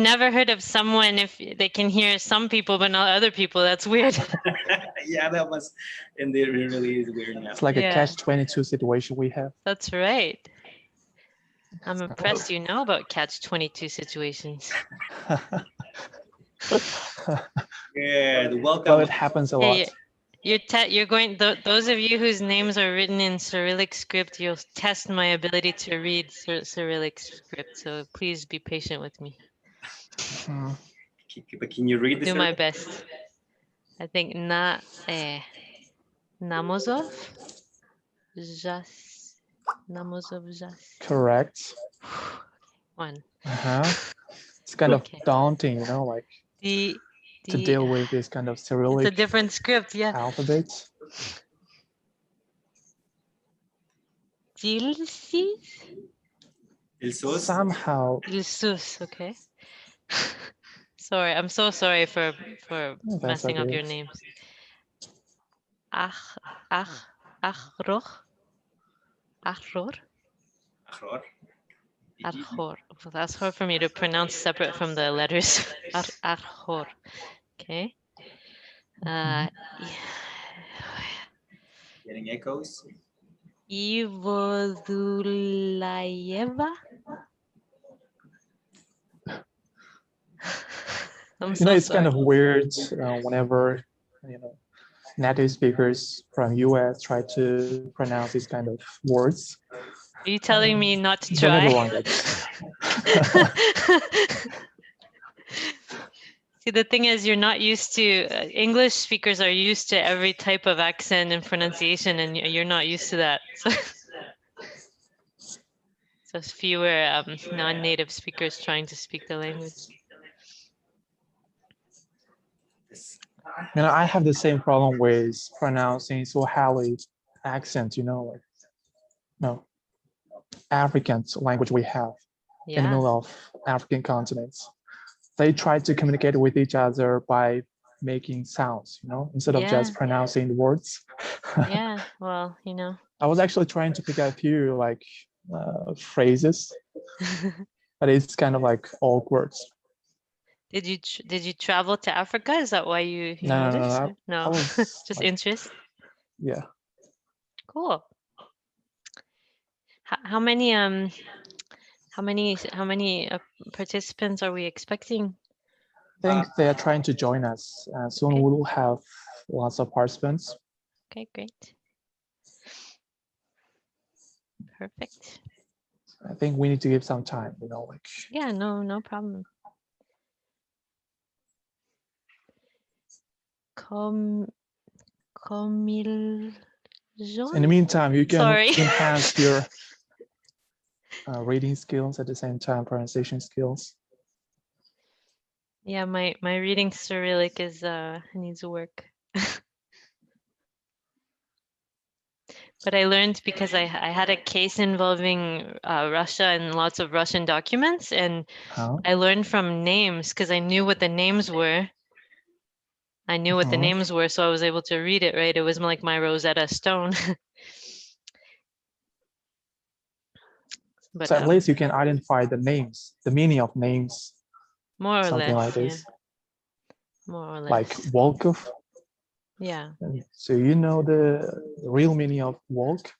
never heard of someone if they can hear some people but not other people. That's weird. Yeah, that was, and it really is weird now. It's like a Yeah. catch-22 situation we have. That's right. I'm impressed you know about catch-22 situations. Yeah, the welcome. Well, it happens a lot. Hey, you're going. Those of you whose names are written in Cyrillic script, you'll test my ability to read Cyrillic script. So please be patient with me. Hmm. But can you read I'll this? do my best. I think Namozov, Namozov Jas. Correct. One. It's kind Okay. of daunting, you know, like to deal with this kind of Cyrillic It's a different script, yeah. alphabet. Gilsis? Ilsos? Somehow. Ilsus, okay. Sorry, I'm so sorry for That's messing up okay. your names. Achror? Achror. Arjor. Well, that's hard for me to pronounce separate from the letters. Arjor. Okay. Getting echoes. Ivodulayeva. I'm You know, so it's kind sorry. of weird whenever, you know, native speakers from US try to pronounce these kind of words. Are you telling me not to Don't try? get me wrong. See, the thing is, you're not used to, English speakers are used to every type of accent and pronunciation, and you're not used to that. So it's fewer non-native speakers trying to speak the language. You know, I have the same problem with pronouncing Swahili accent, you know, like, no, African language we have in the middle of African continents. They try to communicate with each other by making sounds, you know, instead of just pronouncing the words. Yeah, well, you know. I was actually trying to pick up a few like phrases, but it's kind of like awkward. Did you travel to Africa? Is that why you know this? No, just like, interest. Yeah. Cool. How many participants are we expecting? I think they are trying to join us. Soon we will have lots of participants. Okay, great. Perfect. I think we need to give some time, you know, like. Yeah, no problem. In the meantime, you can enhance your reading skills at the same time, pronunciation skills. Yeah, my reading Cyrillic is needs work. But I learned because I had a case involving Russia and lots of Russian documents, and I learned from names because I knew what the names were. I knew what the names were, so I was able to read it, right? It was like my Rosetta Stone. But so at least you can identify the names, the meaning of names. More or something less, like this. Yeah. More or less. Like Volkov. Yeah. And so you know the real meaning of Volk?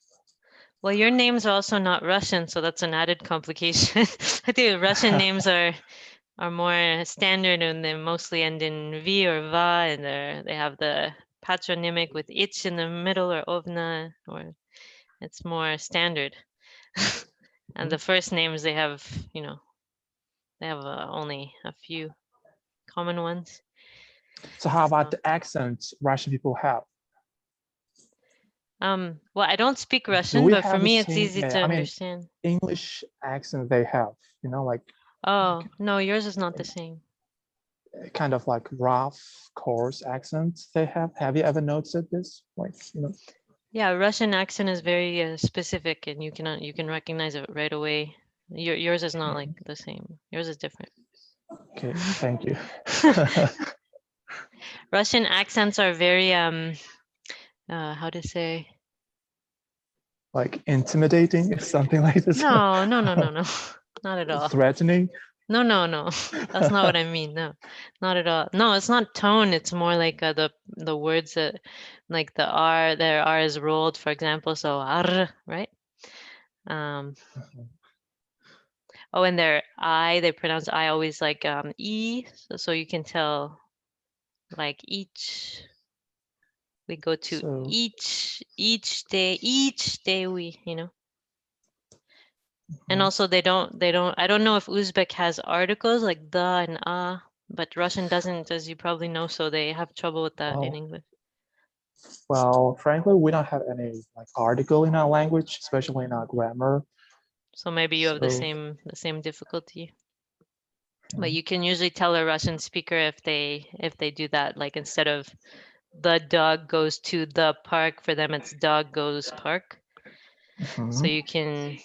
Well, your names are also not Russian, so that's an added complication. I think Russian names are more standard, and they mostly end in V or Va, and they have the patronymic with ich in the middle or ovna, or it's more standard. And the first names they have, you know, they have only a few common ones. So how about the accents Russian people have? Well, I don't speak Russian, but for me it's easy to understand. English accent they have, you know, like. Oh, no, yours is not the same. Kind of like rough, coarse accents they have. Have you ever noticed this? Like, you know. Yeah, Russian accent is very specific, and you can recognize it right away. Yours is not like the same. Yours is different. Okay, thank you. Russian accents are very how to say? Like intimidating, something like this. No, not at all. Threatening. No, no, no. That's not what I mean. No, not at all. No, it's not tone. It's more like the words that, like the R, their R is rolled, for example. So R, right? Oh, and their I, they pronounce I always like E. So you can tell like each. We go to So each day we, And also they don't, I don't know if Uzbek has articles like the and but Russian doesn't, as you probably know, so they have trouble with that in English. well, frankly, we don't have any like article in our language, especially in our grammar. So maybe you have the So same difficulty. But you can usually tell a Russian speaker if they do that, like instead of the dog goes to the park, for them it's dog goes park. So you can,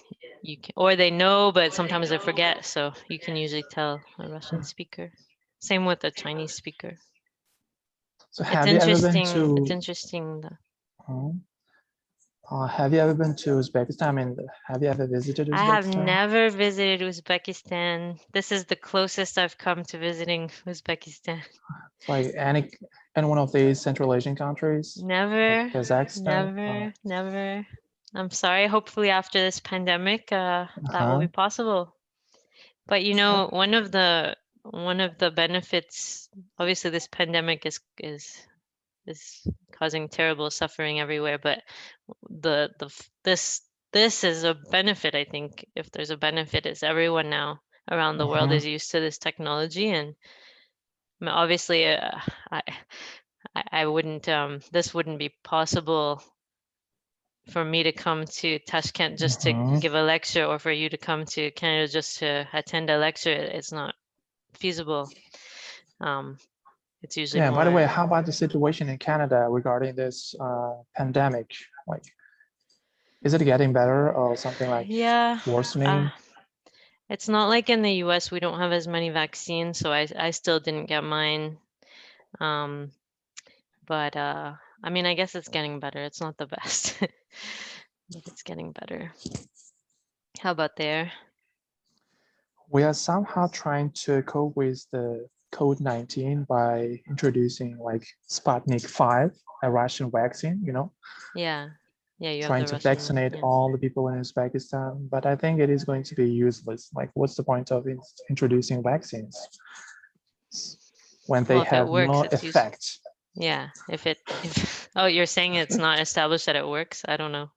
or they know, but sometimes they forget. So you can usually tell a Russian speaker. Same with a Chinese speaker. So It's have you ever been interesting. It's to interesting. have you ever been to Uzbekistan? I mean, have you ever visited I have Uzbekistan? never visited Uzbekistan. This is the closest I've come to visiting Uzbekistan. It's like any one of these Central Asian countries, Never, like Kazakhstan. never. I'm sorry. Hopefully after this pandemic, that will be possible. But one of the benefits, obviously this pandemic is causing terrible suffering everywhere, but this is a benefit. I think if there's a benefit, is everyone now around the world is used to this technology, and obviously I wouldn't this wouldn't be possible for me to come to Tashkent just to give a lecture, or for you to come to Canada just to attend a lecture. It's not feasible. It's usually Yeah, by the way, more. how about the situation in Canada regarding this pandemic? Like, is it getting better or something like Yeah, worsening? it's not like in the US, we don't have as many vaccines, so I still didn't get mine. But I mean, I guess it's getting better. It's not the best, but it's getting better. How about there? We are somehow trying to cope with the COVID-19 by introducing like Sputnik 5, a Russian vaccine, Yeah, you have trying the to Russian one. vaccinate Yeah. all the people in Uzbekistan. But I think it is going to be useless. Like, what's the point of introducing vaccines when they Well, if it have works, no it's useful. effect? Yeah, oh, you're saying it's not established that it works? I don't know.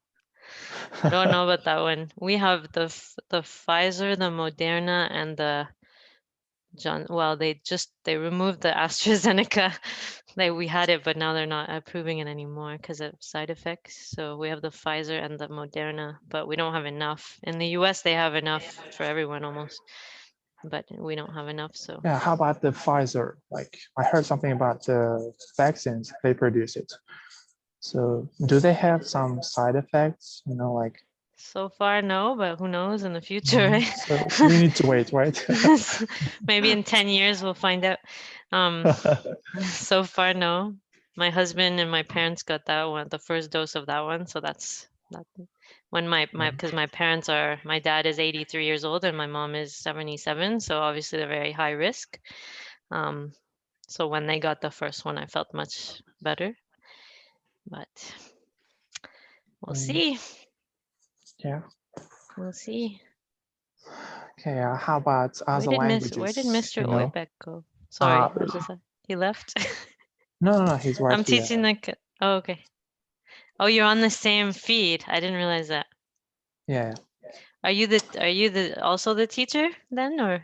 I don't know about that one. We have the Pfizer, the Moderna, and the well, they removed the AstraZeneca. We had it, but now they're not approving it anymore because of side effects. So we have the Pfizer and the Moderna, but we don't have enough. In the US, they have enough for everyone almost, but we don't have enough. So Yeah, how about the Pfizer? Like, I heard something about the vaccines they produce it. So do they have some side effects? Like. so far, no, but who knows in the future, right? So we need to wait, right? Maybe in 10 years we'll find out. So far, no. My husband and my parents got that one, the first dose of that one. So that's that. When because my dad is 83 years old and my mom is 77. So obviously they're very high risk. So when they got the first one, I felt much better. But we'll see. Yeah. We'll see. Okay. How about other languages? Where did Mr. Oibek go? Sorry, I was just he left. No, he's right I'm here. teaching oh, okay. Oh, you're on the same feed. I didn't realize that. Yeah. Are you also the teacher then, or?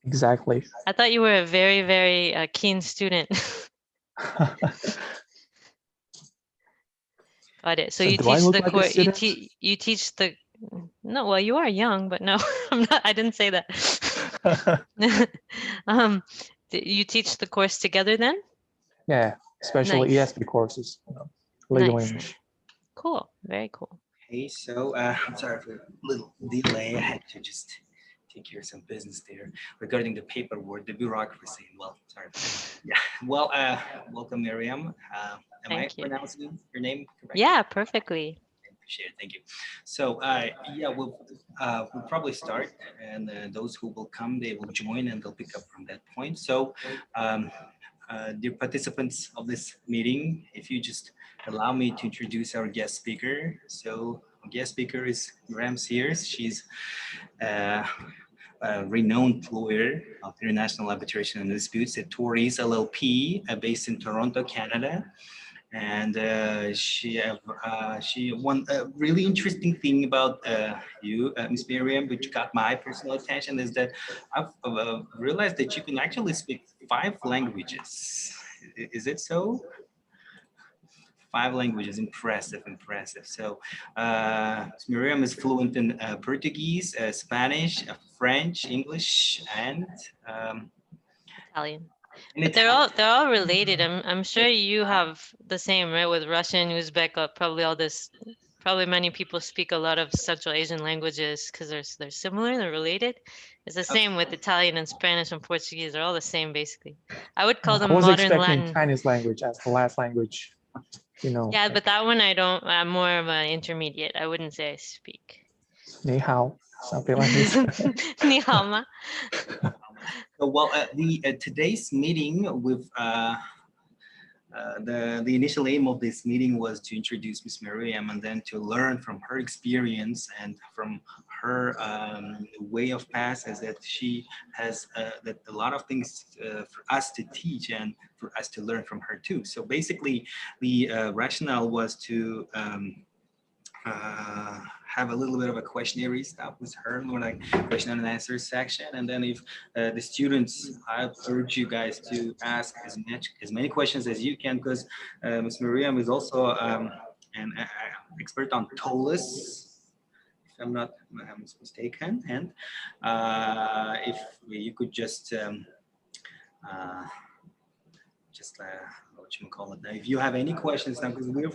Exactly. I thought you were a very, very keen student. Got it. So you do I teach look the like a course. student? You teach the. No, well, you are young, but no, I'm not. I didn't say that. You teach the course together then? Yeah, especially Nice. ESP courses, legal Nice. English. Cool. Very cool. Okay, so I'm sorry for a little delay. I had to just take care of some business there regarding the paperwork, the bureaucracy. Well, sorry. Yeah. Well, welcome, Myriam. Am I Thank you. pronouncing your name correctly? Yeah, perfectly. Appreciate it. Thank you. So, yeah, we'll probably start, and those who will come, they will join, and they'll pick up from that point. So, um, dear participants of this meeting, if you just allow me to introduce our guest speaker. So, our guest speaker is Myriam Seers. She's uh, a renowned lawyer of international arbitration and disputes at Torys LLP, based in Toronto, Canada. And she one really interesting thing about you, Miss Miriam, which got my personal attention, is that I've realized that you can actually speak 5 languages. Is it so? 5 languages, impressive, impressive. So Miriam is fluent in Portuguese, Spanish, French, English, um, Italian. and But Italian. they're all related. I'm sure you have the same, right? With Russian, Uzbek, probably all this. Probably many people speak a lot of Central Asian languages because they're similar, they're related. It's the same with Italian and Spanish and Portuguese. They're all the same basically. I would call I them was modern expecting Latin. Chinese language as the last language, you know, Yeah, like but that one I don't. I'm more of an intermediate. I wouldn't say I speak. ni hao, something like this. Ni hao ma. So, well, the today's meeting with the initial aim of this meeting was to introduce Miss Miriam and then to learn from her experience and from her way of past, as that she has that a lot of things for us to teach and for us to learn from her too. So basically, the rationale was to have a little bit of a questionnaire stuff with her, more like question and answer section. And then if the students, I urge you guys to ask as many questions as you can, because Ms. Miriam is also an expert on TOLUS, if I'm not mistaken. And if you could just uh, what you call it now. If you have any questions now, because we're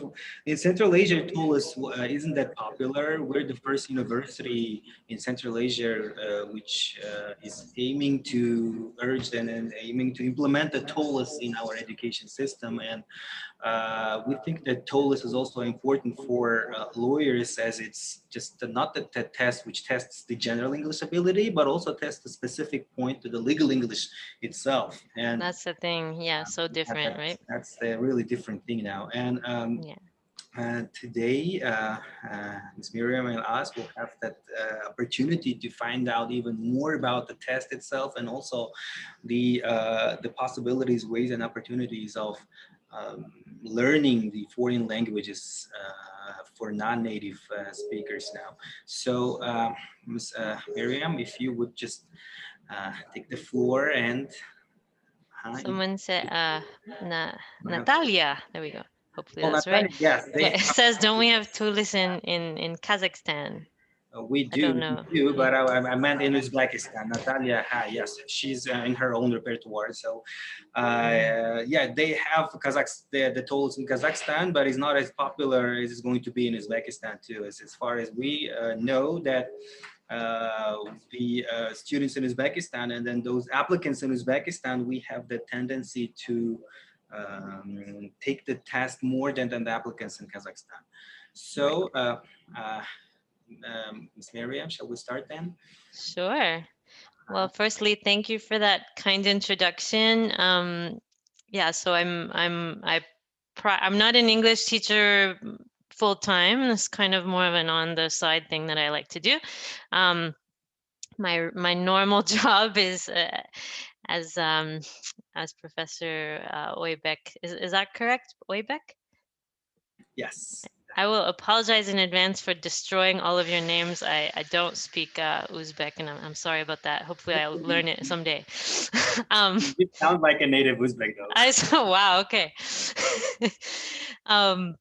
in Central Asia, TOLUS isn't that popular. We're the first university in Central Asia which is aiming to urge and aiming to implement the TOLUS in our education system. And we think that TOLUS is also important for lawyers, as it's just not the test which tests the general English ability, but also tests the specific point to the legal English itself. And That's the thing. Yeah, so different, right? that's a really different thing now. And today, Ms. Miriam and us will have that opportunity to find out even more about the test itself, and also the possibilities, ways, and opportunities of learning the foreign languages for non-native speakers now. So, Ms. Miriam, if you would just take the floor and Someone said, Natalia. There we go. Hopefully well, that's right. Natalia, yes, Yeah, it says, don't we have TOLUS in Kazakhstan? we I don't do, know. but I meant in Uzbekistan. Natalia, yes, she's in her own repertoire. So, yeah, they have the tolls in Kazakhstan, but it's not as popular as it's going to be in Uzbekistan too. As far as we know, that the students in Uzbekistan and then those applicants in Uzbekistan, we have the tendency to take the test more than the applicants in Kazakhstan. So, Ms. Myriam, shall we start then? Sure. Well, firstly, thank you for that kind introduction. Yeah, so I'm not an English teacher full time. It's kind of more of an on the side thing that I like to do. My normal job is as Professor Oybek. Is that correct, Oybek? Yes. I will apologize in advance for destroying all of your names. I don't speak Uzbek, and I'm sorry about that. Hopefully, I'll learn it someday. You sound like a native Uzbek, though. Wow, okay. um,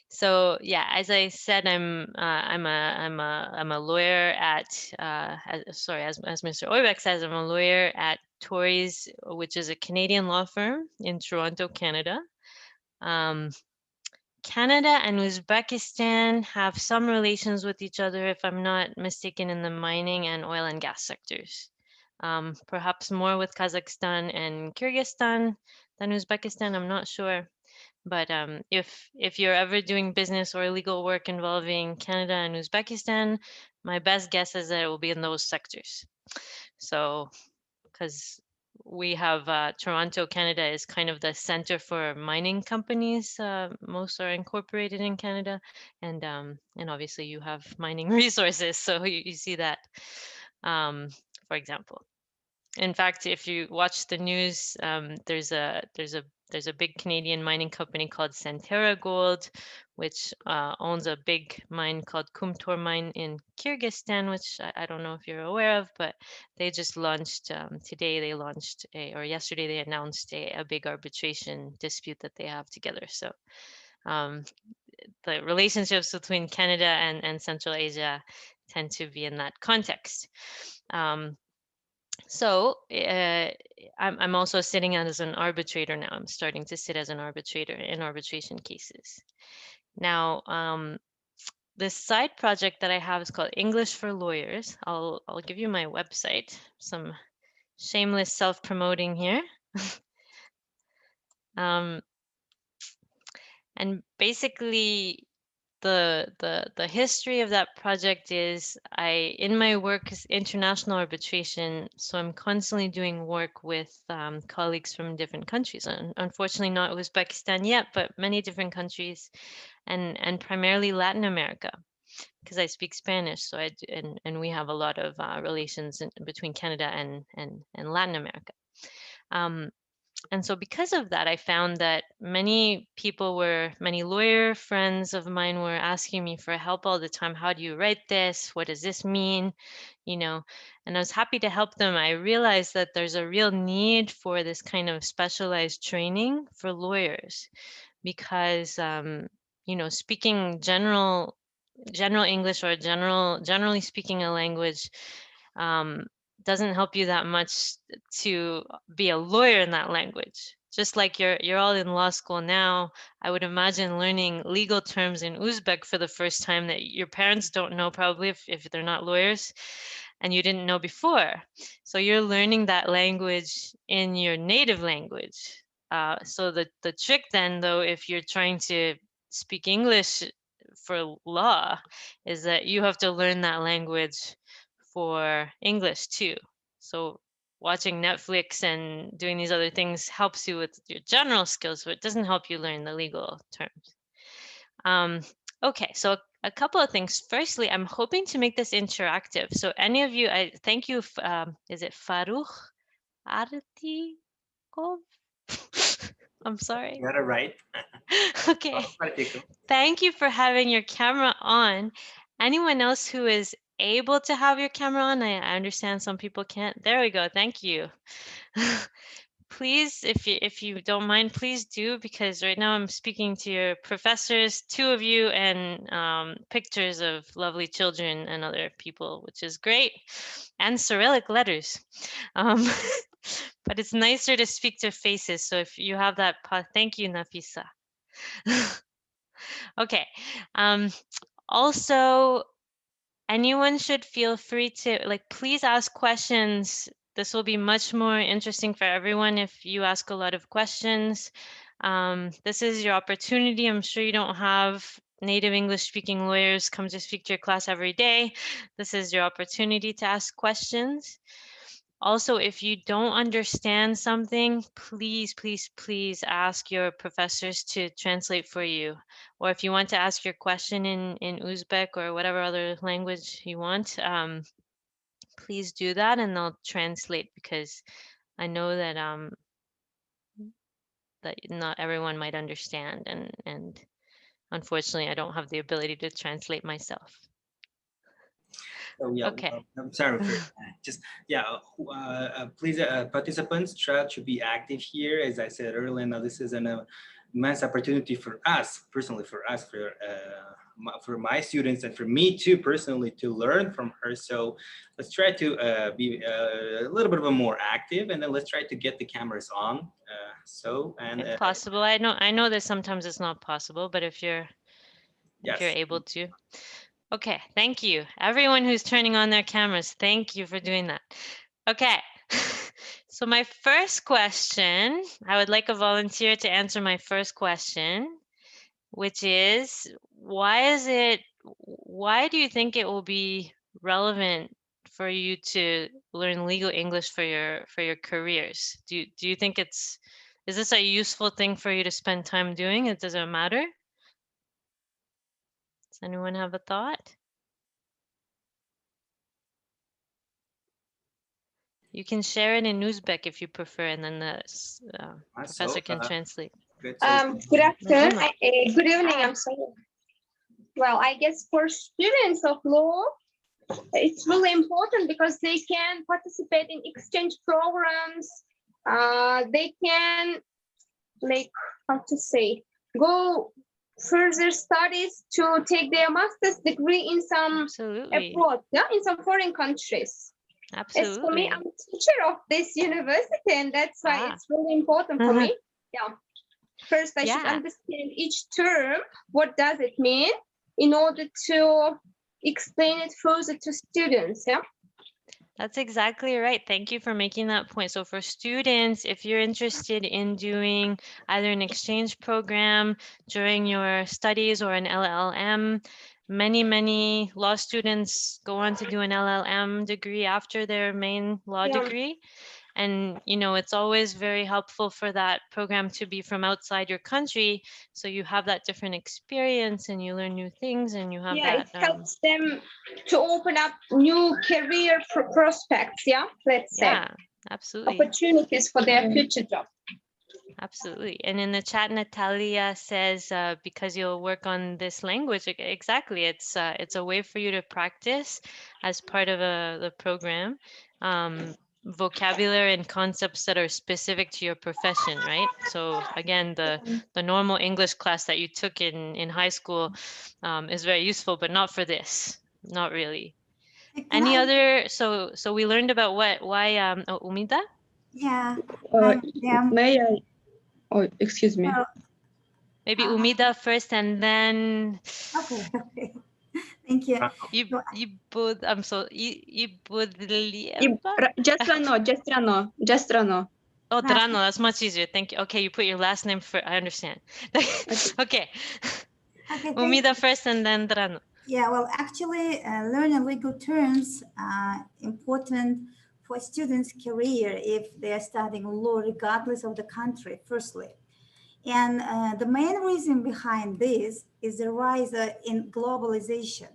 so yeah, as I said, I'm a lawyer at as Mr. Oybek says, I'm a lawyer at Torys, which is a Canadian law firm in Toronto, Canada. Canada and Uzbekistan have some relations with each other, if I'm not mistaken, in the mining and oil and gas sectors. Perhaps more with Kazakhstan and Kyrgyzstan than Uzbekistan, I'm not sure. But if you're ever doing business or legal work involving Canada and Uzbekistan, my best guess is that it will be in those sectors. So, because we have Toronto, Canada is kind of the center for mining companies. Most are incorporated in Canada, and obviously you have mining resources, so you see that, for example. In fact, if you watch the news, there's a big Canadian mining company called Centerra Gold, which owns a big mine called Kumtor mine in Kyrgyzstan, which I don't know if you're aware of, but they just launched today. They launched or yesterday they announced a big arbitration dispute that they have together. So um, the relationships between Canada and Central Asia tend to be in that context. So I'm also sitting as an arbitrator now. I'm starting to sit as an arbitrator in arbitration cases. Now, this side project that I have is called English for Lawyers. I'll give you my website. Some shameless self-promoting here. And basically, the history of that project is in my work is international arbitration, so I'm constantly doing work with colleagues from different countries, and unfortunately not Uzbekistan yet, but many different countries, and primarily Latin America, because I speak Spanish, so and we have a lot of relations between Canada and Latin America. And so because of that, I found that many lawyer friends of mine were asking me for help all the time. How do you write this? What does this mean? You know, and I was happy to help them. I realized that there's a real need for this kind of specialized training for lawyers because, speaking general English or generally speaking a language doesn't help you that much to be a lawyer in that language. Just like you're all in law school now, I would imagine learning legal terms in Uzbek for the first time that your parents don't know probably if they're not lawyers and you didn't know before. So you're learning that language in your native language. So the trick then, though, if you're trying to speak English for law, is that you have to learn that language for English too. So watching Netflix and doing these other things helps you with your general skills, but it doesn't help you learn the legal terms. Okay, so a couple of things. Firstly, I'm hoping to make this interactive. So any of you, I thank you. Is it Farouk Artikov? I'm sorry. You got it right. Okay. Thank you for having your camera on. Anyone else who is able to have your camera on? I understand some people can't. There we go. Thank you. Please, if you don't mind, please do, because right now I'm speaking to your professors, two of you, and pictures of lovely children and other people, which is great, and Cyrillic letters. But it's nicer to speak to faces. So if you have that, thank you, Nafisa. Okay. Also, anyone should feel free to please ask questions. This will be much more interesting for everyone if you ask a lot of questions. This is your opportunity. I'm sure you don't have native English speaking lawyers come to speak to your class every day. This is your opportunity to ask questions. Also, if you don't understand something, please, please, please ask your professors to translate for you. Or if you want to ask your question in Uzbek or whatever other language you want, please do that and they'll translate, because I know that that not everyone might understand, and unfortunately I don't have the ability to translate myself. Oh yeah, Okay. I'm sorry for just please participants try to be active here. As I said earlier, now this is an immense opportunity for us personally, for my students and for me too personally to learn from her. So let's try to be a little bit of a more active, and then let's try to get the cameras on. If possible, I know that sometimes it's not possible, but if you're able to. Okay, thank you. Everyone who's turning on their cameras, thank you for doing that. Okay, So my first question, I would like a volunteer to answer my first question, which is why do you think it will be relevant for you to learn legal English for your careers? Do you think is this a useful thing for you to spend time doing? It doesn't matter? Does anyone have a thought? You can share it in Uzbek if you prefer, and then the professor can translate. Good afternoon. Good evening. I'm sorry. Well, I guess for students of law, it's really important because they can participate in exchange programs. They can, like, how to say, go further studies to take their master's degree in some abroad, yeah, in some foreign countries. Absolutely. As for me, I'm a teacher of this university, and that's why it's really important for me. Yeah. First, I should understand each term. What does it mean in order to explain it further to students? Yeah. That's exactly right. Thank you for making that point. So for students, if you're interested in doing either an exchange program during your studies or an LLM, many law students go on to do an LLM degree after their main law degree. And, you know, it's always very helpful for that program to be from outside your country. So you have that different experience and you learn new things and you have that. It helps them to open up new career prospects. Yeah, let's say. Yeah, absolutely. Opportunities for their future job. Absolutely. And in the chat, Natalia says, because you'll work on this language, exactly. It's a way for you to practice as part of the program. Vocabulary and concepts that are specific to your profession, right? So again, the normal English class that you took in high school is very useful, but not for this, not really. Any other, so we learned about why Umida? Yeah. May I? Oh, excuse me. Maybe Umida first and then. Okay. Thank you. I'm so Just Rano. Oh, Drano, that's much easier. Thank you. Okay, you put your last name first. I understand. Okay. Umida first and then Drano. Yeah, well, actually, learning legal terms are important for students' career if they are studying law, regardless of the country, firstly. And the main reason behind this is the rise in globalization.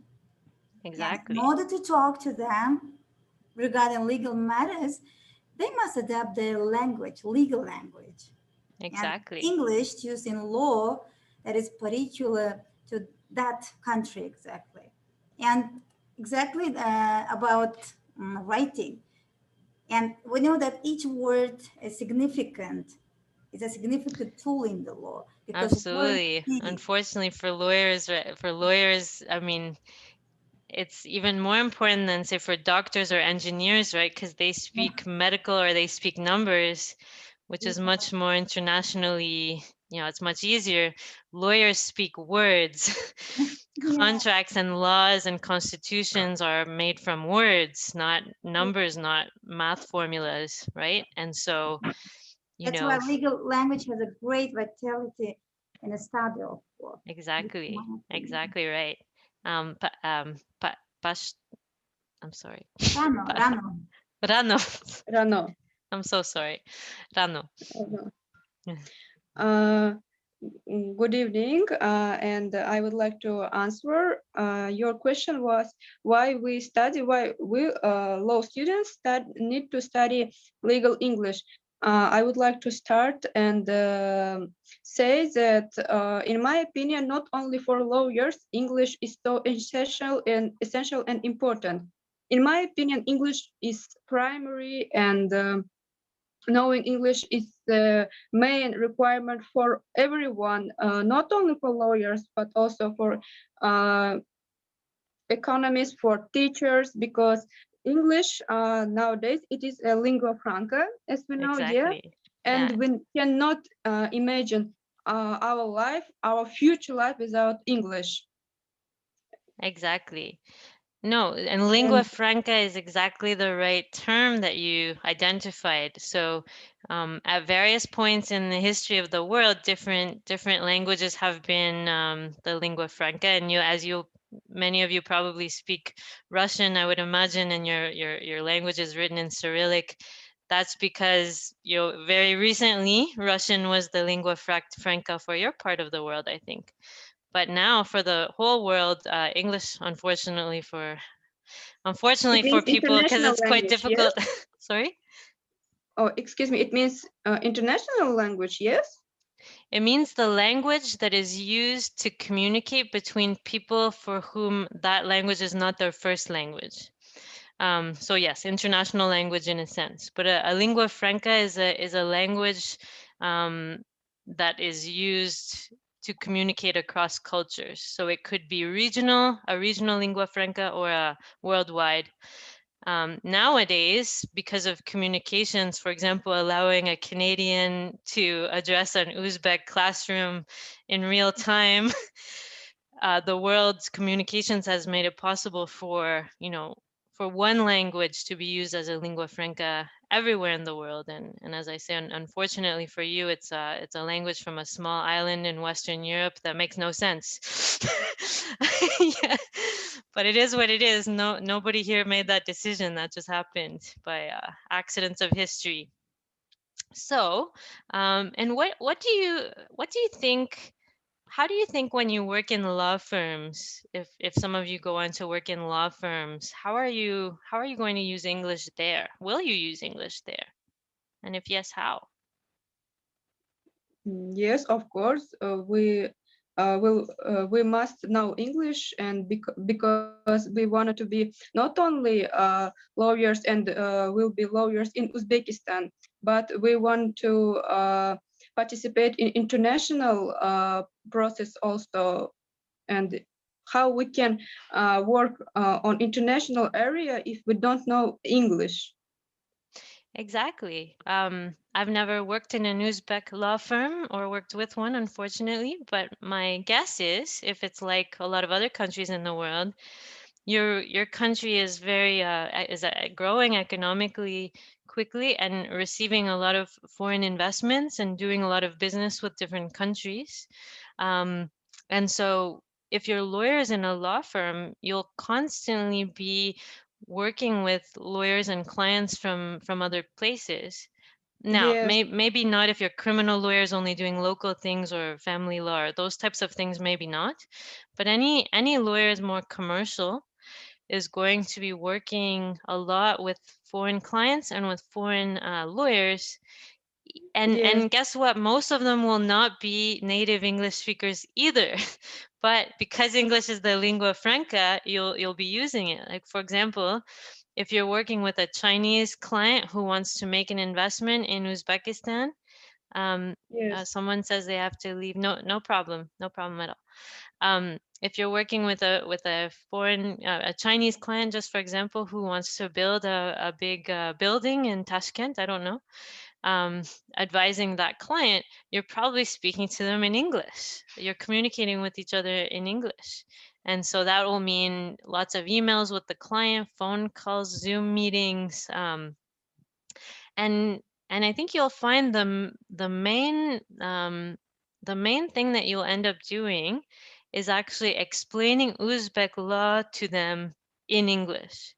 Exactly. And in order to talk to them regarding legal matters, they must adapt their language, legal language. Exactly. And English used in law that is particular to that country exactly. And exactly about writing. And we know that each word is significant. It's a significant tool in the law. Absolutely. Unfortunately for lawyers, I mean, it's even more important than, say, for doctors or engineers, right? Because they speak medical or they speak numbers, which is much more internationally, you know, it's much easier. Lawyers speak words. Contracts and laws and constitutions are made from words, not numbers, not math formulas, right? And so, that's why legal language has a great vitality in the study of law. Exactly right. I'm sorry. Rano. I'm so sorry. Rano. Good evening, and I would like to answer. Your question was why we law students need to study legal English. I would like to start and say that, in my opinion, not only for lawyers, English is so essential and important. In my opinion, English is primary, and knowing English is the main requirement for everyone, not only for lawyers, but also for economists, for teachers, because English nowadays, it is a lingua franca, as we know, and we cannot imagine our future life without English. Exactly. No, and lingua And franca is exactly the right term that you identified. So, at various points in the history of the world, different languages have been the lingua franca. And many of you probably speak Russian, I would imagine, and your language is written in Cyrillic. That's because very recently Russian was the lingua franca for your part of the world, I think. But now for the whole world, English, unfortunately for it means people, because international it's quite language, yes? difficult. Sorry? Oh, excuse me, it means international language, yes? It means the language that is used to communicate between people for whom that language is not their first language. So yes, international language in a sense, but a lingua franca is a language that is used to communicate across cultures. So it could be a regional lingua franca, or a worldwide. Nowadays, because of communications, for example, allowing a Canadian to address an Uzbek classroom in real time, the world's communications has made it possible for one language to be used as a lingua franca everywhere in the world. And as I say, unfortunately for you, it's a language from a small island in Western Europe that makes no sense. Yeah. But it is what it is. Nobody here made that decision. That just happened by accidents of history. So, and what do you think? How do you think when you work in law firms, if some of you go on to work in law firms, how are you going to use English there? Will you use English there? And if yes, how? Yes, of course. We must know English, and because we wanted to be not only lawyers and will be lawyers in Uzbekistan, but we want to participate in international process also, and how we can work on international area if we don't know English. Exactly. I've never worked in an Uzbek law firm or worked with one, unfortunately, but my guess is, if it's like a lot of other countries in the world, your country is growing economically quickly and receiving a lot of foreign investments and doing a lot of business with different countries. Um, and so if you're lawyers in a law firm, you'll constantly be working with lawyers and clients from other places. Now, Yes, maybe not if your criminal lawyer is only doing local things or family law, or those types of things, maybe not. But any lawyer is more commercial, is going to be working a lot with foreign clients and with foreign lawyers. yes, And guess what? Most of them will not be native English speakers either. But because English is the lingua franca, you'll be using it. Like, for example, if you're working with a Chinese client who wants to make an investment in Uzbekistan, yes, someone says they have to leave. No problem, no problem at all. If you're working with a foreign a Chinese client, just for example, who wants to build a big building in Tashkent, I don't know, um, advising that client, you're probably speaking to them in English. You're communicating with each other in English. And so that will mean lots of emails with the client, phone calls, Zoom meetings, and I think you'll find the main thing that you'll end up doing is actually explaining Uzbek law to them in English.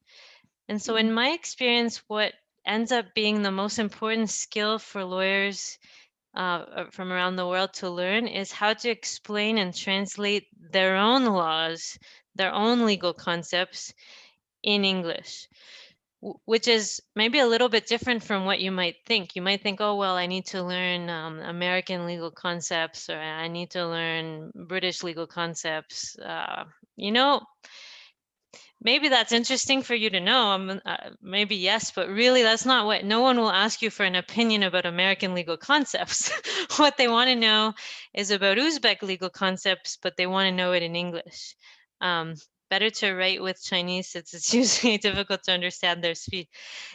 And so in my experience, what ends up being the most important skill for lawyers from around the world to learn is how to explain and translate their own laws, their own legal concepts in English, which is maybe a little bit different from what you might think. You might think, oh, well, I need to learn American legal concepts, or I need to learn British legal concepts. You know, maybe that's interesting for you to know. Maybe yes, but really that's not what, no one will ask you for an opinion about American legal concepts. What they want to know is about Uzbek legal concepts, but they want to know it in English. better to write with Chinese since it's usually difficult to understand their speech.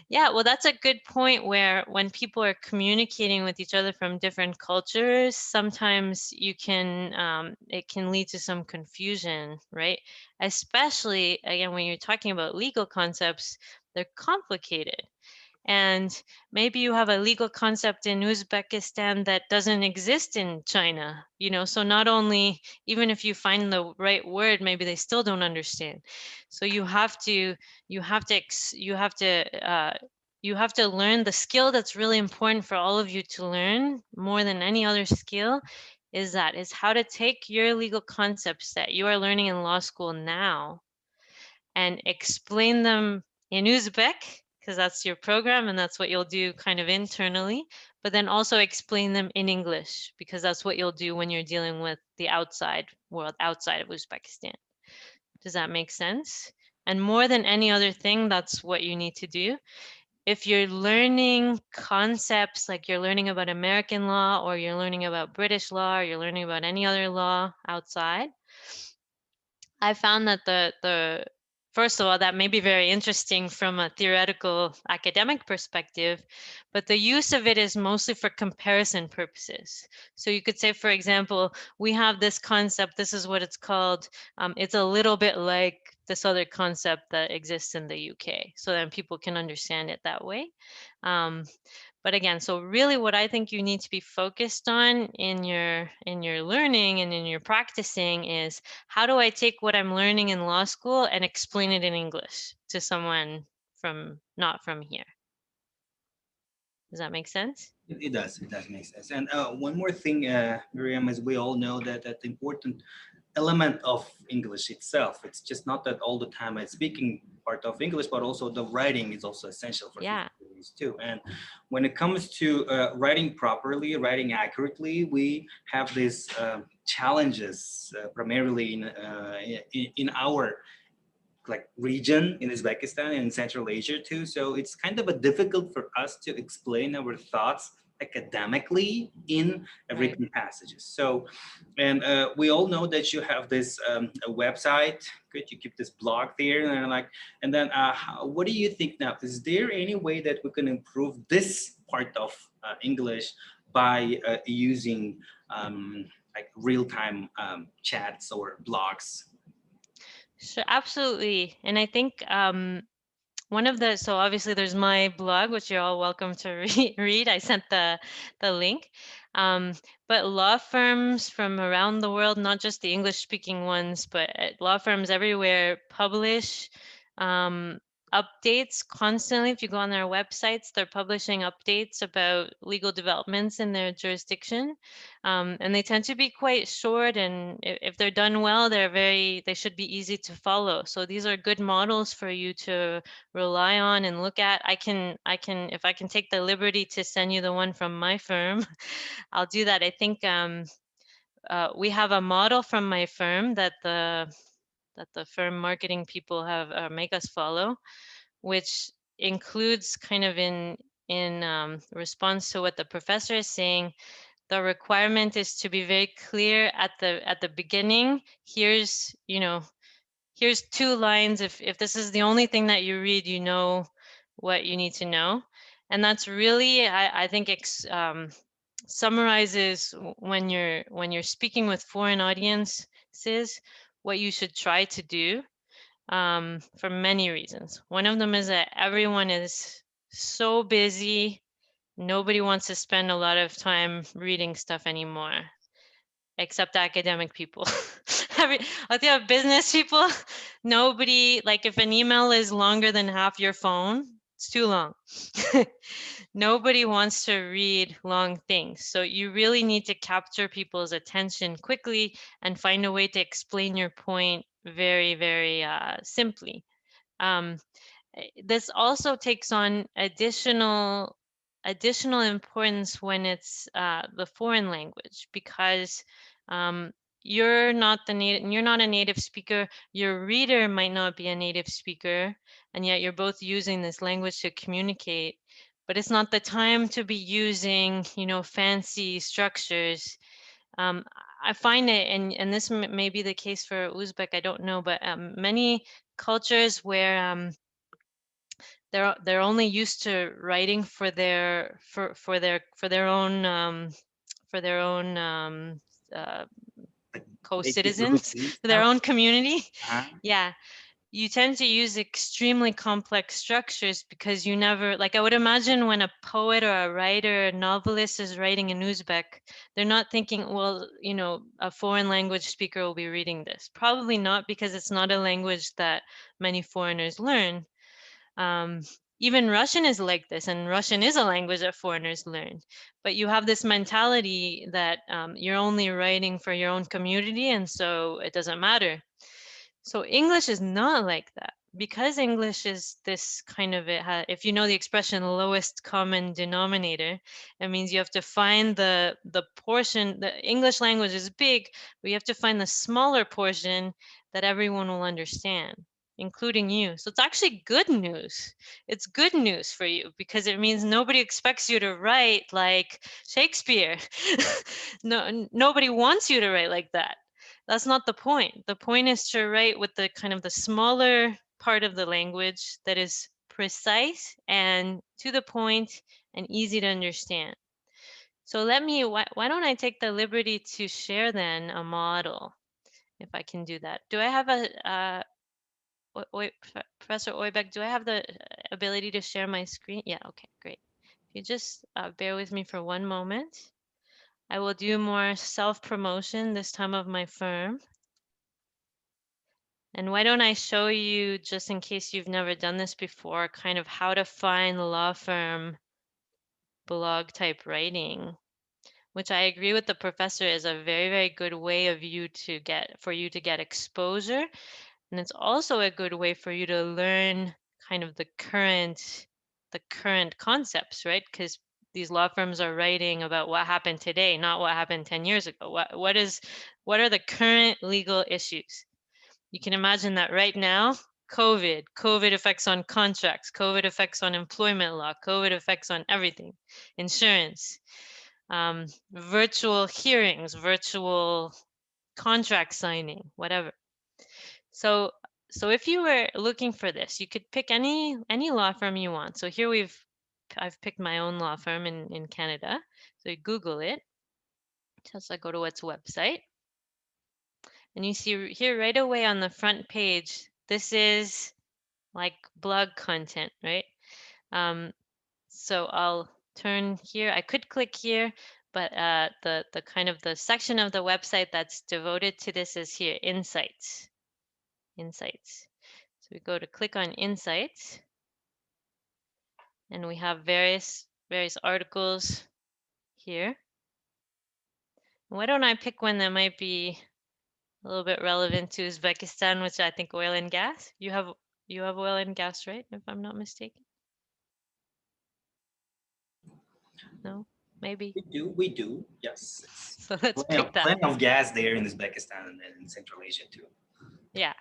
Yeah, well, that's a good point where when people are communicating with each other from different cultures, sometimes you can, it can lead to some confusion, right? Especially, again, when you're talking about legal concepts, they're complicated. And maybe you have a legal concept in Uzbekistan that doesn't exist in China, you know, so not only, even if you find the right word, maybe they still don't understand. So you have to, you have to, you have to, you have to learn the skill that's really important for all of you to learn more than any other skill is how to take your legal concepts that you are learning in law school now and explain them in Uzbek, because that's your program and that's what you'll do kind of internally, but then also explain them in English, because that's what you'll do when you're dealing with the outside world, outside of Uzbekistan. Does that make sense? And more than any other thing, that's what you need to do. If you're learning concepts like you're learning about American law, or you're learning about British law, or you're learning about any other law outside, I found that the first of all, that may be very interesting from a theoretical academic perspective, but the use of it is mostly for comparison purposes. So you could say, for example, we have this concept, this is what it's called. It's a little bit like this other concept that exists in the UK. So then people can understand it that way. But again, so really what I think you need to be focused on in your learning and in your practicing is, how do I take what I'm learning in law school and explain it in English to someone from not from here? Does that make sense? It does. It does make sense. And one more thing, Miriam, as we all know, that the important element of English itself. It's just not that all the time I'm speaking part of English, but also the writing is also essential for Yeah. English too. And when it comes to writing properly, writing accurately, we have these challenges primarily in our like region in Uzbekistan and Central Asia too. So it's kind of a difficult for us to explain our thoughts academically in written passages. So, and we all know that you have this a website. Good, you keep this blog there, and like, and then what do you think now? Is there any way that we can improve this part of English by using like real-time chats or blogs? Sure, absolutely. And I think one of the, so obviously there's my blog, which you're all welcome to read. I sent the link. But law firms from around the world, not just the English speaking ones, but law firms everywhere publish updates constantly. If you go on their websites, they're publishing updates about legal developments in their jurisdiction. And they tend to be quite short, and if they're done well, they should be easy to follow. So these are good models for you to rely on and look at. If I can take the liberty to send you the one from my firm, I'll do that. I think we have a model from my firm that the firm marketing people have make us follow, which includes kind of in response to what the professor is saying. The requirement is to be very clear at the beginning. Here's, you know, here's 2 lines. If this is the only thing that you read, you know what you need to know. And that's really, I think, summarizes when you're speaking with foreign audiences, what you should try to do, for many reasons. One of them is that everyone is so busy. Nobody wants to spend a lot of time reading stuff anymore, except academic people. If you have business people, nobody, like if an email is longer than half your phone, it's too long. Nobody wants to read long things. So you really need to capture people's attention quickly and find a way to explain your point very, very simply. Um, this also takes on additional importance when it's the foreign language, because you're not a native speaker, your reader might not be a native speaker, and yet you're both using this language to communicate. But it's not the time to be using, you know, fancy structures. I find it, and this may be the case for Uzbek, I don't know, but many cultures where they're only used to writing for their own Like basic co-citizens, routine for their stuff. own community. Uh-huh. Yeah, you tend to use extremely complex structures because you never, like I would imagine when a poet or a writer, a novelist is writing in Uzbek, they're not thinking, well, you know, a foreign language speaker will be reading this. Probably not, because it's not a language that many foreigners learn. Even Russian is like this, and Russian is a language that foreigners learn. But you have this mentality that you're only writing for your own community, and so it doesn't matter. So English is not like that, because English is this kind of, if you know the expression lowest common denominator, it means you have to find the portion. The English language is big, but you have to find the smaller portion that everyone will understand, including you. So it's actually good news. It's good news for you, because it means nobody expects you to write like Shakespeare. No, nobody wants you to write like that. That's not the point. The point is to write with the kind of the smaller part of the language that is precise and to the point and easy to understand. So why don't I take the liberty to share then a model, if I can do that. Do I have Professor Oybek, do I have the ability to share my screen? Yeah, okay, great. If you just bear with me for one moment. I will do more self-promotion this time of my firm. And why don't I show you, just in case you've never done this before, kind of how to find law firm blog type writing, which I agree with the professor is a very, very good way of for you to get exposure. And it's also a good way for you to learn kind of the current concepts, right? Because these law firms are writing about what happened today, not what happened 10 years ago. What are the current legal issues? You can imagine that right now, COVID effects on contracts, COVID effects on employment law, COVID effects on everything, insurance, virtual hearings, virtual contract signing, whatever. So if you were looking for this, you could pick any law firm you want. So here I've picked my own law firm in Canada. So you Google it. Just I go to its website. And you see here right away on the front page, this is like blog content, right? So I'll turn here. I could click here, but the kind of the section of the website that's devoted to this is here, Insights. Insights. So we go to click on Insights, and we have various articles here. Why don't I pick one that might be a little bit relevant to Uzbekistan, which I think oil and gas. You have oil and gas, right? If I'm not mistaken. No, maybe. We do, yes. So let's pick that. Plenty of gas there in Uzbekistan and in Central Asia too. Yeah.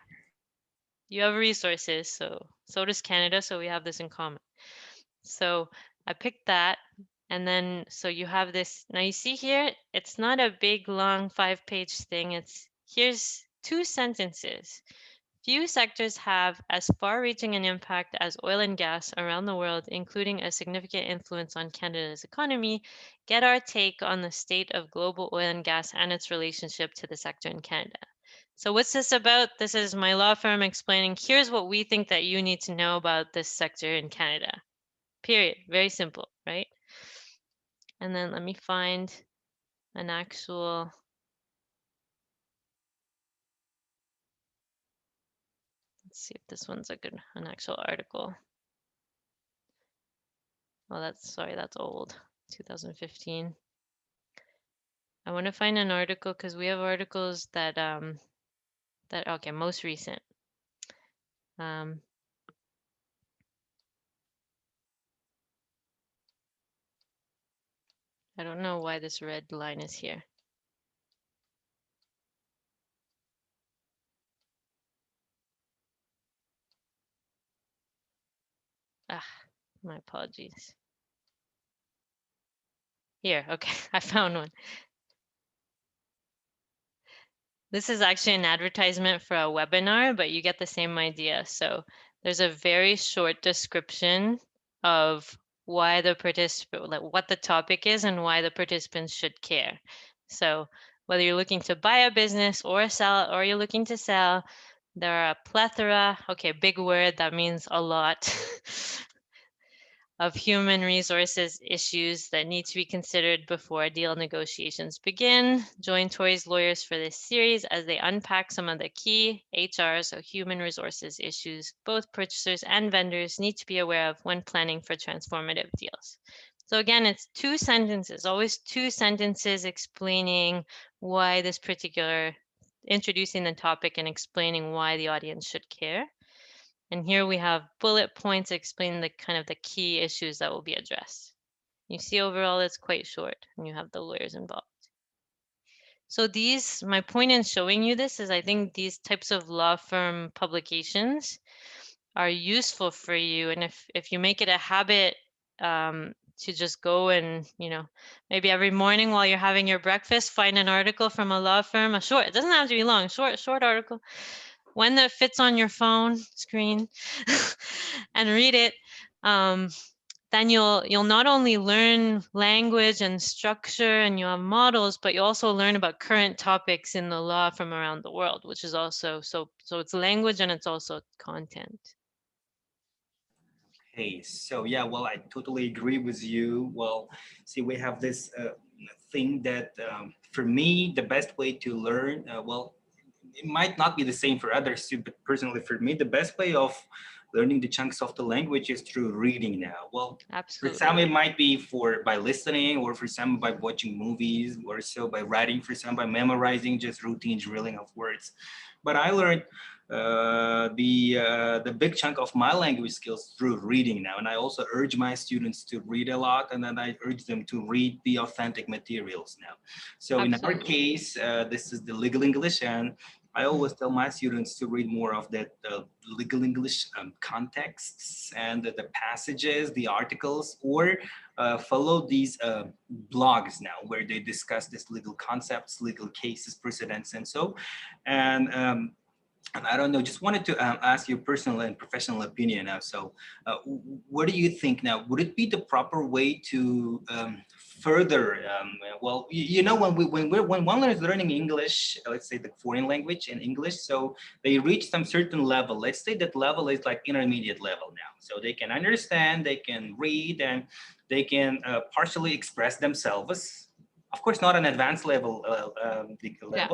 You have resources, so does Canada, so we have this in common. So I picked that, and then so you have this. Now you see here, it's not a big long 5-page thing. Here's 2 sentences. Few sectors have as far-reaching an impact as oil and gas around the world, including a significant influence on Canada's economy. Get our take on the state of global oil and gas and its relationship to the sector in Canada. So what's this about? This is my law firm explaining, here's what we think that you need to know about this sector in Canada. Period. Very simple, right? And then let me find an actual. Let's see if this one's an actual article. Oh, that's old, 2015. I want to find an article because we have articles that okay, most recent. I don't know why this red line is here. Ah, my apologies. Here, okay, I found one. This is actually an advertisement for a webinar, but you get the same idea. So there's a very short description of why the participant, like what the topic is and why the participants should care. So whether you're looking to buy a business or sell, or you're looking to sell, there are a plethora, okay, big word, that means a lot, of human resources issues that need to be considered before deal negotiations begin. Join Tori's lawyers for this series as they unpack some of the key HR, so human resources issues, both purchasers and vendors need to be aware of when planning for transformative deals. So again, it's 2 sentences, always 2 sentences explaining why this particular, introducing the topic and explaining why the audience should care. And here we have bullet points explaining the kind of the key issues that will be addressed. You see overall it's quite short and you have the lawyers involved. So these, my point in showing you this is I think these types of law firm publications are useful for you. And if you make it a habit to just go and, maybe every morning while you're having your breakfast, find an article from a law firm, a short, it doesn't have to be long, short article, one that fits on your phone screen and read it, then you'll not only learn language and structure and you have models, but you also learn about current topics in the law from around the world, which is also so it's language and it's also content. Hey, so yeah, well, I totally agree with you. Well, see, we have this thing that for me, the best way to learn, well, it might not be the same for others too, but personally for me, the best way of learning the chunks of the language is through reading now. Well, for some Absolutely. it might be by listening, or for some by watching movies, or so by writing, for some by memorizing just routine drilling of words. But I learned the big chunk of my language skills through reading now, and I also urge my students to read a lot, and then I urge them to read the authentic materials now. So in our Absolutely. case, this is the legal English, and I always tell my students to read more of that legal English contexts and the passages, the articles, or follow these blogs now where they discuss these legal concepts, legal cases, precedents, and so. And and I don't know, just wanted to ask your personal and professional opinion now. So, what do you think now? Would it be the proper way to further? Well, when one is learning English, let's say the foreign language in English, so they reach some certain level. Let's say that level is like intermediate level now, so they can understand, they can read, and they can partially express themselves. Of course, not an advanced level, Yeah.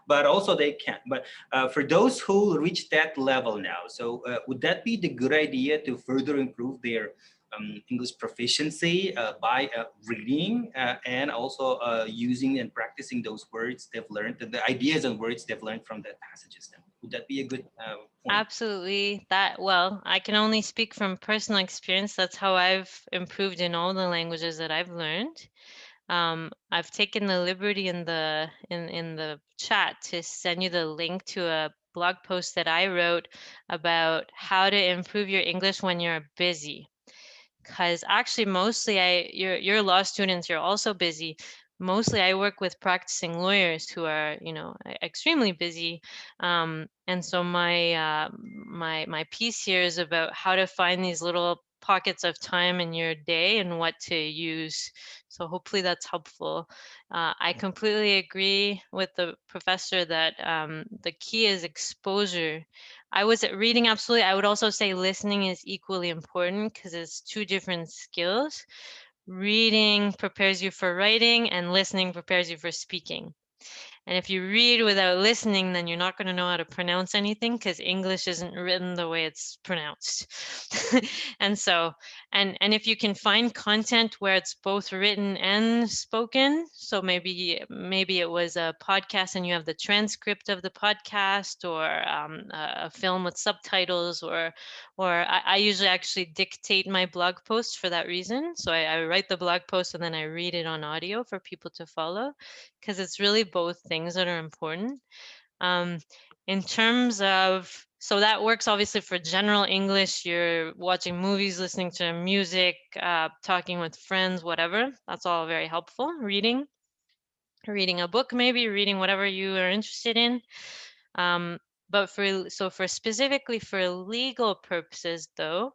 but also they can. But for those who reach that level now, so would that be the good idea to further improve their English proficiency by reading and also using and practicing those words they've learned, the ideas and words they've learned from that passages? Then would that be a good point? Absolutely. Well, I can only speak from personal experience. That's how I've improved in all the languages that I've learned. I've taken the liberty in the chat to send you the link to a blog post that I wrote about how to improve your English when you're busy. Because actually, mostly you're law students, you're also busy. Mostly, I work with practicing lawyers who are, extremely busy. And so my piece here is about how to find these little pockets of time in your day and what to use. So hopefully that's helpful. I completely agree with the professor that the key is exposure. I was at reading, absolutely. I would also say listening is equally important because it's 2 different skills. Reading prepares you for writing and listening prepares you for speaking. And if you read without listening, then you're not going to know how to pronounce anything because English isn't written the way it's pronounced. And so, and if you can find content where it's both written and spoken, so maybe it was a podcast and you have the transcript of the podcast, or a film with subtitles, or I usually actually dictate my blog post for that reason. So I write the blog post and then I read it on audio for people to follow, because it's really both things that are important. In terms of, so that works obviously for general English, you're watching movies, listening to music, talking with friends, whatever. That's all very helpful, reading. reading a book, maybe reading whatever you are interested in. But for specifically for legal purposes, though,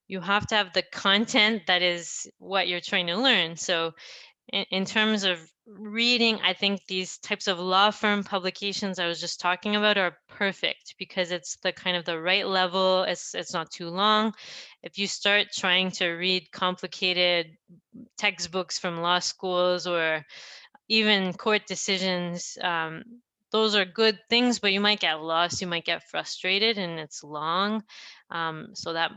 you have to have the content that is what you're trying to learn. So in terms of reading, I think these types of law firm publications I was just talking about are perfect because it's the kind of the right level. It's not too long. If you start trying to read complicated textbooks from law schools or even court decisions, those are good things, but you might get lost, you might get frustrated, and it's long. So that,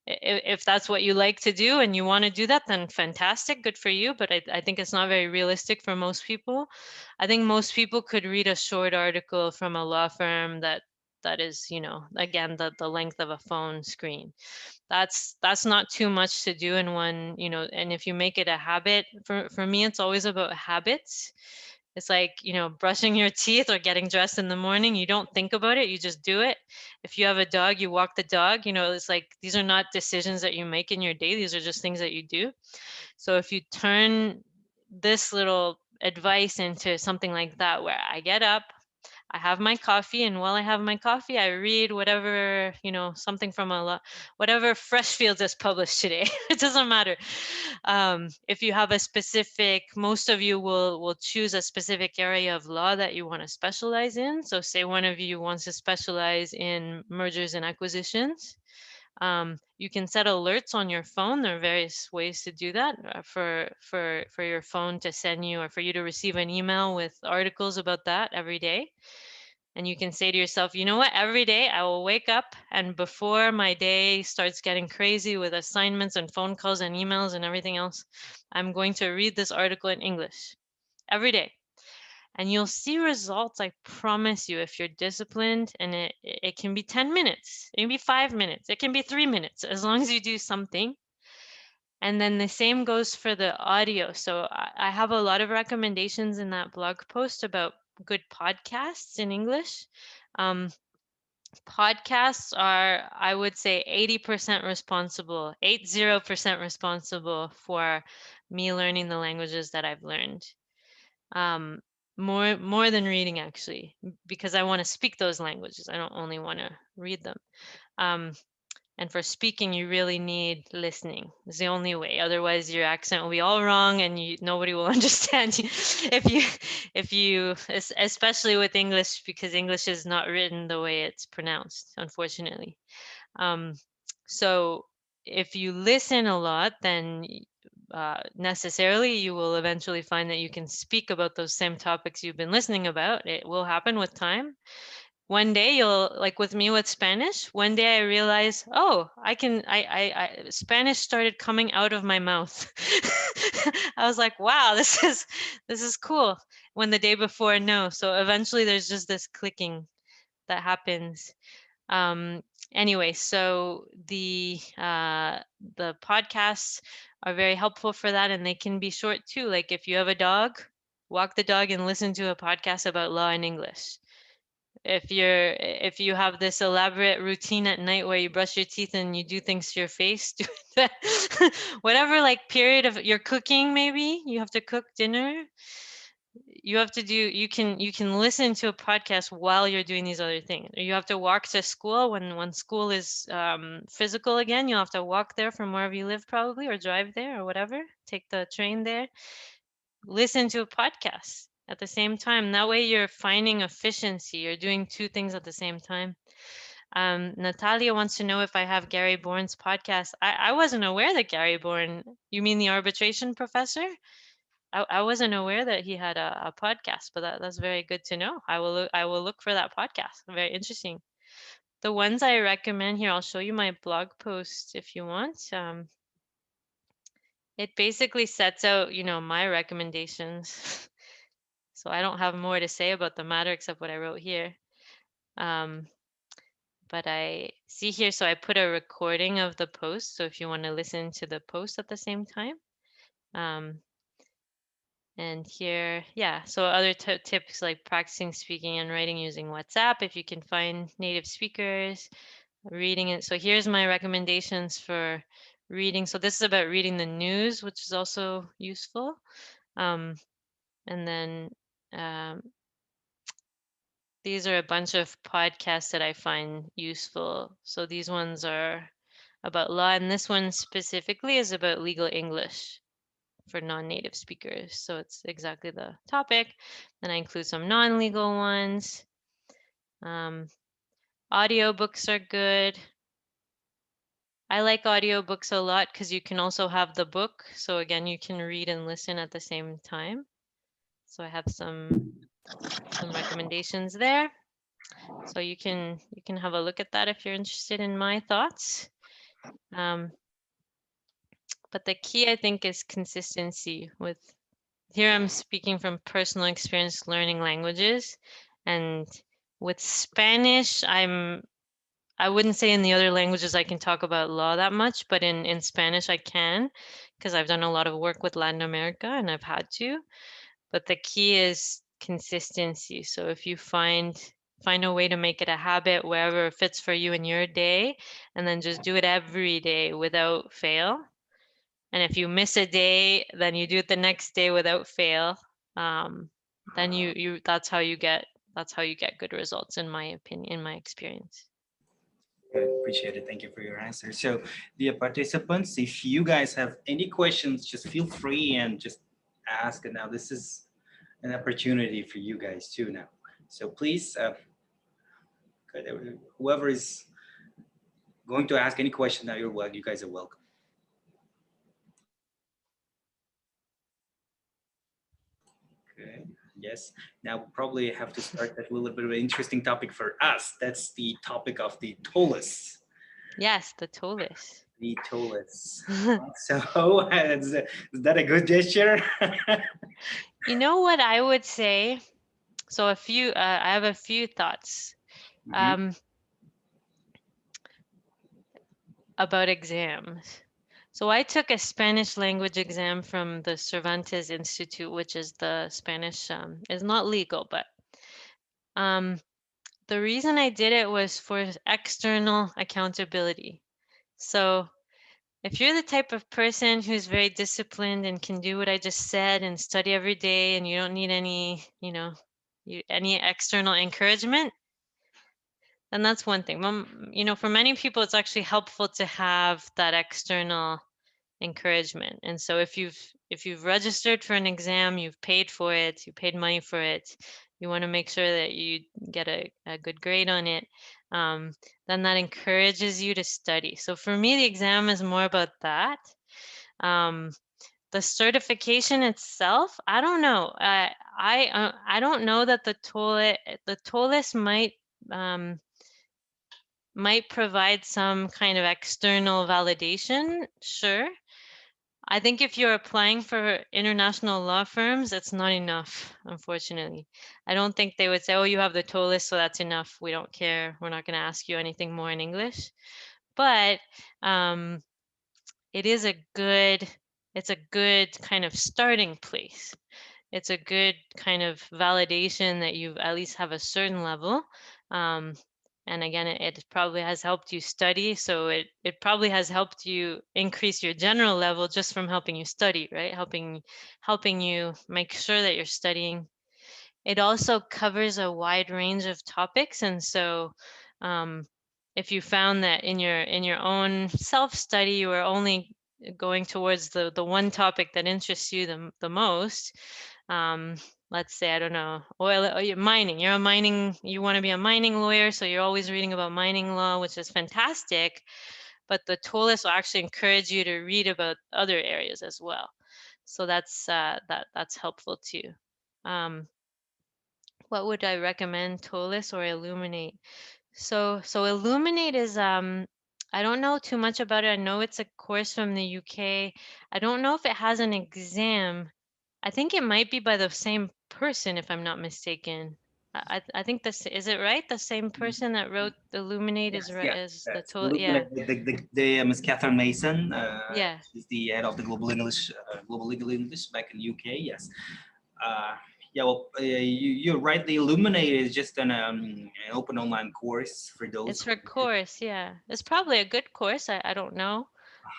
if that's what you like to do and you want to do that, then fantastic, good for you. But I think it's not very realistic for most people. I think most people could read a short article from a law firm that is, again, the length of a phone screen. That's not too much to do in one, and if you make it a habit, for me, it's always about habits. It's like, brushing your teeth or getting dressed in the morning. You don't think about it, you just do it. If you have a dog, you walk the dog. It's like these are not decisions that you make in your day. These are just things that you do. So if you turn this little advice into something like that, where I get up, I have my coffee, and while I have my coffee, I read whatever, something from whatever Freshfields has published today. It doesn't matter. If you have a specific, most of you will choose a specific area of law that you want to specialize in. So say one of you wants to specialize in mergers and acquisitions. You can set alerts on your phone. There are various ways to do that, for your phone to send you, or for you to receive an email with articles about that every day. And you can say to yourself, you know what, every day I will wake up, and before my day starts getting crazy with assignments and phone calls and emails and everything else, I'm going to read this article in English every day. And you'll see results, I promise you, if you're disciplined. And it can be 10 minutes, it can be 5 minutes, it can be 3 minutes, as long as you do something. And then the same goes for the audio. So I have a lot of recommendations in that blog post about good podcasts in English. Podcasts are, I would say, 80% responsible, 80% responsible for me learning the languages that I've learned. More than reading, actually, because I want to speak those languages. I don't only want to read them. And for speaking, you really need listening. It's the only way. Otherwise, your accent will be all wrong, and nobody will understand you. Especially with English, because English is not written the way it's pronounced, unfortunately. So if you listen a lot, then necessarily you will eventually find that you can speak about those same topics you've been listening about. It will happen with time. One day you'll, like with me with Spanish, one day I realized, oh, Spanish started coming out of my mouth. I was like, wow, this is cool. When the day before, no. So eventually there's just this clicking that happens. Anyway, so the podcasts are very helpful for that, and they can be short too. Like if you have a dog, walk the dog and listen to a podcast about law in English. If you have this elaborate routine at night where you brush your teeth and you do things to your face, do that. Whatever, like, period of your cooking, maybe you have to cook dinner, you can listen to a podcast while you're doing these other things. Or you have to walk to school when school is physical again. You'll have to walk there from wherever you live, probably, or drive there, or whatever, take the train there. Listen to a podcast at the same time. That way you're finding efficiency. You're doing two things at the same time. Natalia wants to know if I have Gary Bourne's podcast. I wasn't aware that Gary Bourne, you mean the arbitration professor? I wasn't aware that he had a podcast, but that's very good to know. I will look for that podcast. Very interesting. The ones I recommend here, I'll show you my blog post if you want. It basically sets out, my recommendations. So I don't have more to say about the matter except what I wrote here. But I see here, so I put a recording of the post. So if you want to listen to the post at the same time. And here, yeah, so other tips like practicing speaking and writing using WhatsApp, if you can find native speakers, reading it. So here's my recommendations for reading. So this is about reading the news, which is also useful. And then these are a bunch of podcasts that I find useful. So these ones are about law, and this one specifically is about legal English for non-native speakers. So it's exactly the topic. Then I include some non-legal ones. Audiobooks are good. I like audiobooks a lot because you can also have the book. So again, you can read and listen at the same time. So I have some recommendations there. So you can have a look at that if you're interested in my thoughts. But the key, I think, is consistency. Here I'm speaking from personal experience learning languages, and with Spanish, I wouldn't say in the other languages I can talk about law that much, but in Spanish I can, because I've done a lot of work with Latin America and I've had to. But the key is consistency. So if you find a way to make it a habit wherever it fits for you in your day, and then just do it every day without fail. And if you miss a day, then you do it the next day without fail. Then that's how you get good results, in my opinion, in my experience. Good, appreciate it. Thank you for your answer. So, dear participants, if you guys have any questions, just feel free and just ask. And now this is an opportunity for you guys too now. So please, whoever is going to ask any question now, you guys are welcome. Okay. Yes. Now we'll probably have to start that little bit of an interesting topic for us. That's the topic of the TOLAS. Yes, the TOLAS. The TOLAS. So is that a good gesture? You know what I would say? So I have a few thoughts about exams. So I took a Spanish language exam from the Cervantes Institute, which is the Spanish, is not legal, but the reason I did it was for external accountability. So if you're the type of person who's very disciplined and can do what I just said and study every day, and you don't need any, any external encouragement, then that's one thing. For many people, it's actually helpful to have that external encouragement. And so if you've registered for an exam, you've paid for it, you paid money for it, you want to make sure that you get a good grade on it, then that encourages you to study. So for me, the exam is more about that. The certification itself, I don't know. I don't know that the TOLAS might provide some kind of external validation, sure. I think if you're applying for international law firms, it's not enough, unfortunately. I don't think they would say, oh, you have the TOLAS, so that's enough. We don't care. We're not going to ask you anything more in English. But it's a good kind of starting place. It's a good kind of validation that you at least have a certain level. And again, it probably has helped you study. So it probably has helped you increase your general level just from helping you study, right? Helping you make sure that you're studying. It also covers a wide range of topics. And so if you found that in your own self-study, you were only going towards the one topic that interests you the most, let's say, I don't know, mining. You want to be a mining lawyer, so you're always reading about mining law, which is fantastic. But the TOLAS will actually encourage you to read about other areas as well. So that's helpful too. What would I recommend, TOLAS or Illuminate? So Illuminate is I don't know too much about it. I know it's a course from the UK. I don't know if it has an exam. I think it might be by the same person, if I'm not mistaken. I think this is it, right? The same person that wrote Illuminate is right as the TOLAS. Yeah. The Miss Catherine Mason. Yeah. She's the head of the Global Legal English back in the UK. Yes. Yeah, well, you're right. The Illuminate is just an open online course for those. It's for course, yeah. It's probably a good course. I don't know.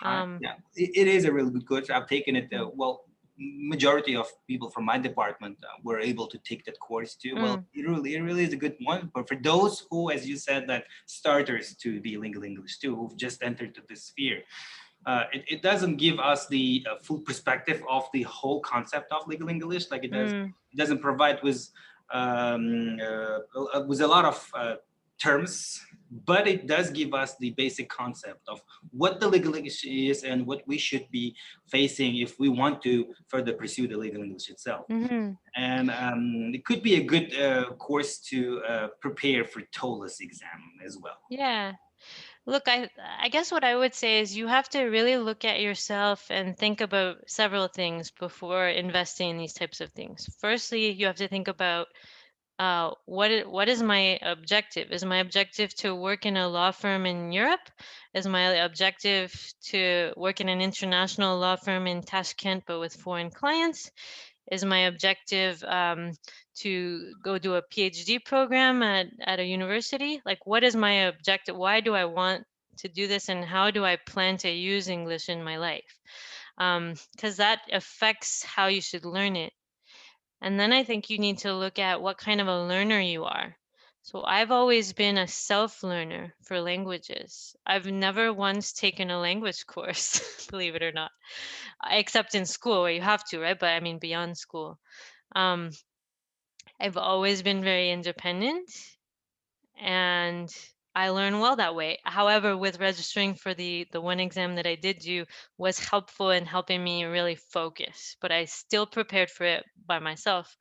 Yeah, it is a really good course. I've taken it. Well, majority of people from my department were able to take that course too. Well, it really is a good one. But for those who, as you said, that starters to bilingual English too, who've just entered to this sphere, it doesn't give us the full perspective of the whole concept of legal English. Like it doesn't provide with a lot of terms, but it does give us the basic concept of what the legal English is and what we should be facing if we want to further pursue the legal English itself. And it could be a good course to prepare for TOLES exam as well. Yeah. Look, I guess what I would say is you have to really look at yourself and think about several things before investing in these types of things. Firstly, you have to think about what is my objective? Is my objective to work in a law firm in Europe? Is my objective to work in an international law firm in Tashkent but with foreign clients? Is my objective to go do a PhD program at a university? Like, what is my objective? Why do I want to do this, and how do I plan to use English in my life? Because that affects how you should learn it. And then I think you need to look at what kind of a learner you are. So I've always been a self-learner for languages. I've never once taken a language course, believe it or not, except in school where you have to, right? But I mean, beyond school. I've always been very independent, and I learn well that way. However, with registering for the one exam that I did do was helpful in helping me really focus, but I still prepared for it by myself.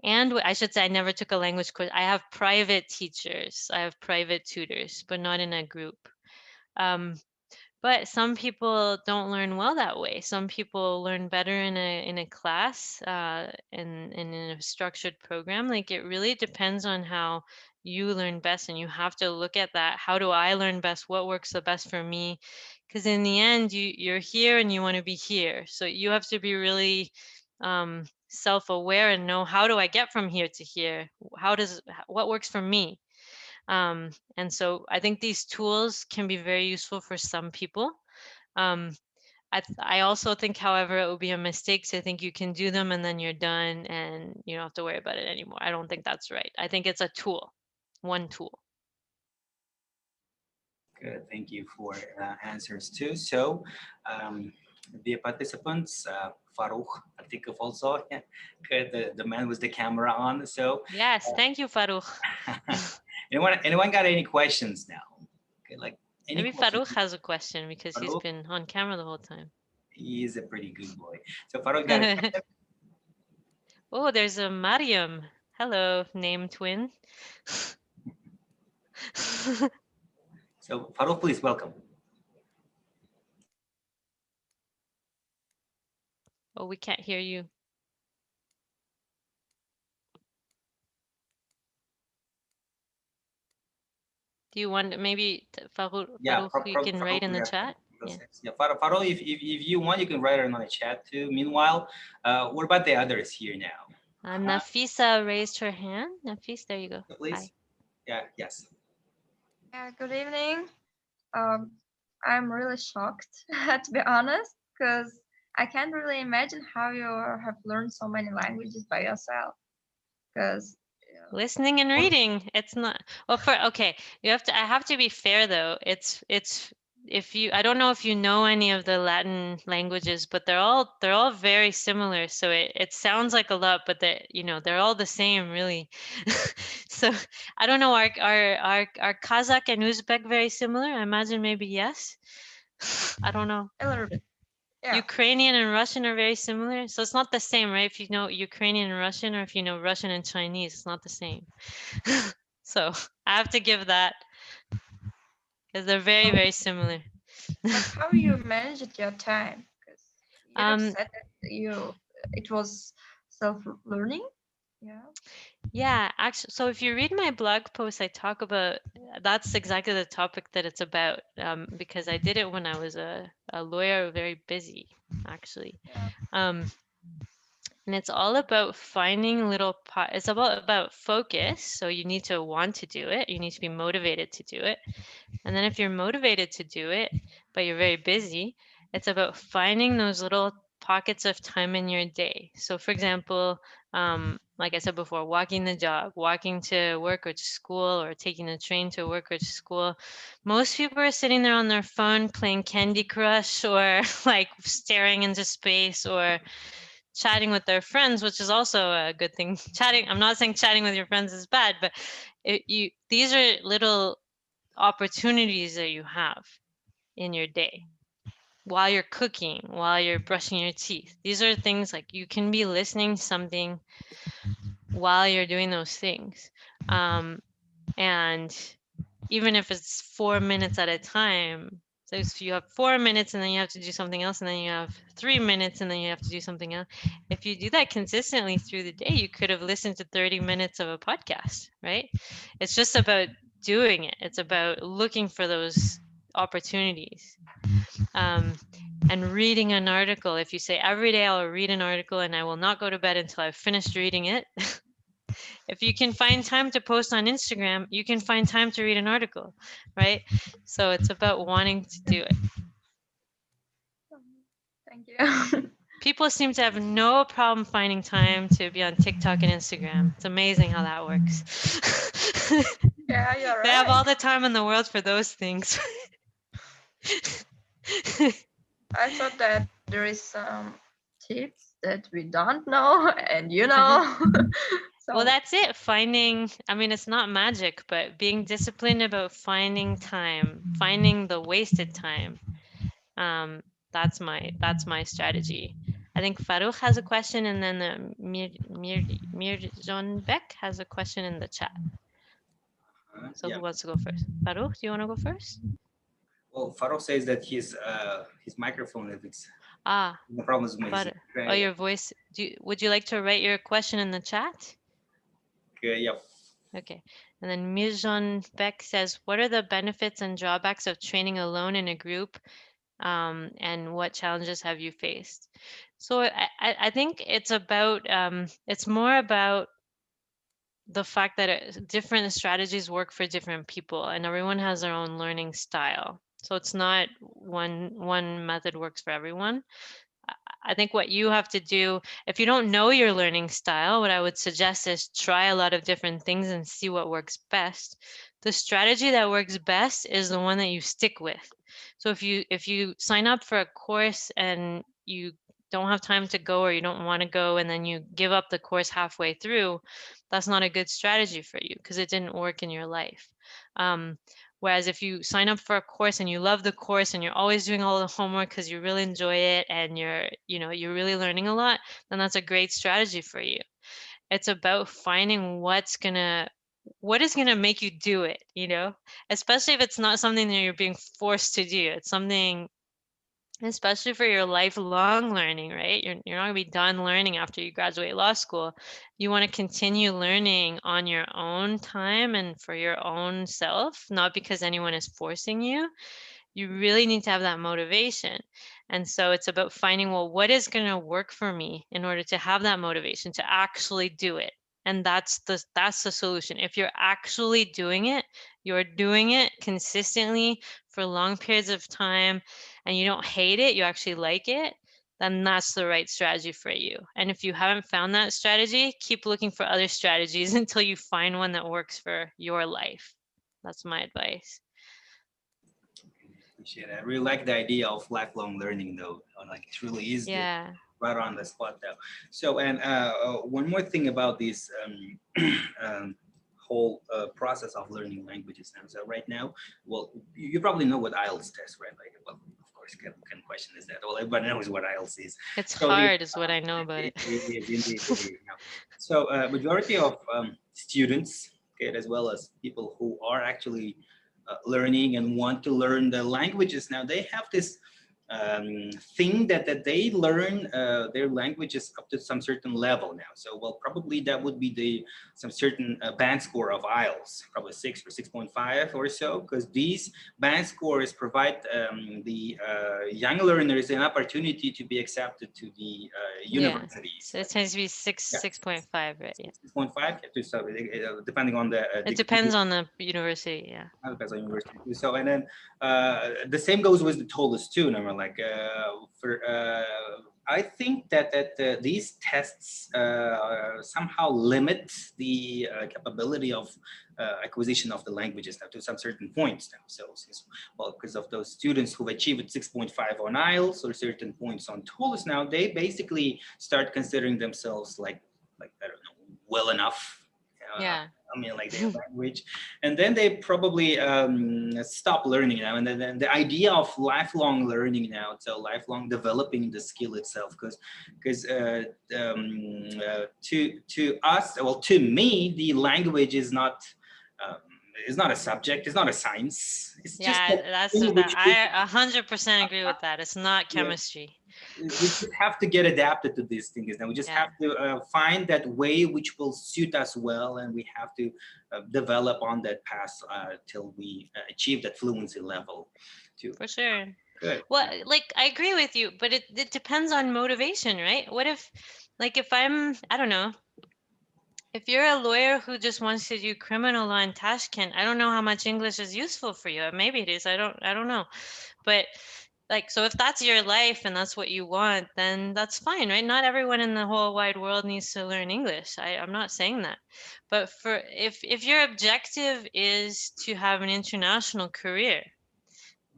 And I should say I never took a language course. I have private teachers, I have private tutors, but not in a group. But some people don't learn well that way. Some people learn better in a class, in a structured program. Like, it really depends on how you learn best, and you have to look at that. How do I learn best? What works the best for me? Because in the end, you're here and you want to be here. So you have to be really self-aware and know, how do I get from here to here? What works for me? And so I think these tools can be very useful for some people. I also think, however, it would be a mistake to think you can do them and then you're done and you don't have to worry about it anymore. I don't think that's right. I think it's a tool, one tool. Good, thank you for answers too. So, dear participants, Farouk, I think of also the man with the camera on. So yes, thank you, Farouk. anyone got any questions now? Okay, like maybe Farouk has a question because he's been on camera the whole time. He is a pretty good boy. So Farouk got a question? Oh, there's a Myriam. Hello, name twin. So Farouk, please welcome. Oh, we can't hear you. Do you want maybe Farouk, you can write in the chat? Yeah, Farouk, if you want, you can write it on the chat too. Meanwhile, what about the others here now? Nafisa raised her hand. Nafis, there you go. Please. Hi. Yeah, yes. Good evening. I'm really shocked, to be honest, because I can't really imagine how you have learned so many languages by yourself. Because listening and reading, it's not well. Okay, I have to be fair though. It's if you, I don't know if you know any of the Latin languages, but they're all very similar. So it sounds like a lot, but they're all the same really. So I don't know, are Kazakh and Uzbek very similar? I imagine maybe yes. I don't know. A little bit. Yeah. Ukrainian and Russian are very similar. So it's not the same, right? If you know Ukrainian and Russian, or if you know Russian and Chinese, it's not the same. So I have to give that, because they're very, very similar. But how you managed your time? Because you have said that it was self-learning. Yeah. Yeah, actually, so if you read my blog post, I talk about, that's exactly the topic that it's about, because I did it when I was a lawyer, very busy, actually. Yeah. And it's all about finding little it's about focus. So you need to want to do it. You need to be motivated to do it. And then if you're motivated to do it, but you're very busy, it's about finding those little pockets of time in your day. So for example, like I said before, walking the dog, walking to work or to school, or taking the train to work or to school. Most people are sitting there on their phone playing Candy Crush, or like staring into space, or chatting with their friends, which is also a good thing. Chatting, I'm not saying chatting with your friends is bad, but these are little opportunities that you have in your day while you're cooking, while you're brushing your teeth. These are things like you can be listening to something while you're doing those things. And even if it's 4 minutes at a time, so if you have 4 minutes and then you have to do something else, and then you have 3 minutes and then you have to do something else. If you do that consistently through the day, you could have listened to 30 minutes of a podcast, right? It's just about doing it. It's about looking for those opportunities. And reading an article. If you say every day I'll read an article and I will not go to bed until I've finished reading it. If you can find time to post on Instagram, you can find time to read an article, right? So it's about wanting to do it. Thank you. People seem to have no problem finding time to be on TikTok and Instagram. It's amazing how that works. Yeah, you're They have right. all the time in the world for those things. I thought that there is some tips that we don't know, and you know. So Well, that's it. Finding, I mean, it's not magic, but being disciplined about finding time, finding the wasted time. That's my strategy. I think Farouk has a question, and then Mirjon Beck has a question in the chat. So Yeah. who wants to go first? Farouk, do you want to go first? Well, Farouk says that his microphone is the problems with Farouk. Oh, your voice. Would you like to write your question in the chat? Yeah. Okay. And then Mirjon Beck says, what are the benefits and drawbacks of training alone in a group? And what challenges have you faced? So I think it's about, it's more about the fact that different strategies work for different people, and everyone has their own learning style. So it's not one method works for everyone. I think what you have to do, if you don't know your learning style, what I would suggest is try a lot of different things and see what works best. The strategy that works best is the one that you stick with. So if you sign up for a course and you don't have time to go, or you don't want to go, and then you give up the course halfway through, that's not a good strategy for you because it didn't work in your life. Whereas if you sign up for a course and you love the course and you're always doing all the homework because you really enjoy it and you're really learning a lot, then that's a great strategy for you. It's about finding what is gonna make you do it, especially if it's not something that you're being forced to do. It's something, especially for your lifelong learning, right? You're not gonna be done learning after you graduate law school. You want to continue learning on your own time and for your own self, not because anyone is forcing you. You really need to have that motivation. And so it's about finding, well, what is going to work for me in order to have that motivation to actually do it. And that's the solution. If you're actually doing it, you're doing it consistently for long periods of time, and you don't hate it, you actually like it, then that's the right strategy for you. And if you haven't found that strategy, keep looking for other strategies until you find one that works for your life. That's my advice. Appreciate it. I really like the idea of lifelong learning, though. Like it really is right on the spot, though. So, and one more thing about this whole process of learning languages now. So right now, well, you probably know what IELTS test, right? Like, well, of course, can question is that? Well, everybody knows what IELTS is. It's so hard, is what I know about it. It is indeed. So, majority of students, okay, as well as people who are actually learning and want to learn the languages now, they have this thing that they learn their languages up to some certain level now. So, well, probably that would be some certain band score of IELTS, probably 6 or 6.5 or so, because these band scores provide the young learners an opportunity to be accepted to the universities. So it tends to be 6.5, right? Yeah. 6.5, so depending on the. It depends on the university, yeah. Depends on university. So, and then the same goes with the TOLES too. And we're like, I think that these tests somehow limit the capability of acquisition of the languages now to some certain points now. So since, well, because of those students who've achieved 6.5 on IELTS or certain points on TOEFL now, they basically start considering themselves like I don't know, well enough. Yeah. I mean, like their language, and then they probably stop learning now. And then the idea of lifelong learning now, so lifelong developing the skill itself, because to us, well, to me, the language is not. Um, it's not a subject. It's not a science. It's just Yeah, a that's thing which I 100% agree with that. It's not chemistry. we just have to get adapted to these things, and we just Yeah. have to find that way which will suit us well, and we have to develop on that path till we achieve that fluency level too. For sure. Good. Well, like I agree with you, but it depends on motivation, right? What if, like, if I don't know, if you're a lawyer who just wants to do criminal law in Tashkent, I don't know how much English is useful for you. Maybe it is. I don't know. But like, so if that's your life and that's what you want, then that's fine, right? Not everyone in the whole wide world needs to learn English. I'm not saying that. But for if your objective is to have an international career,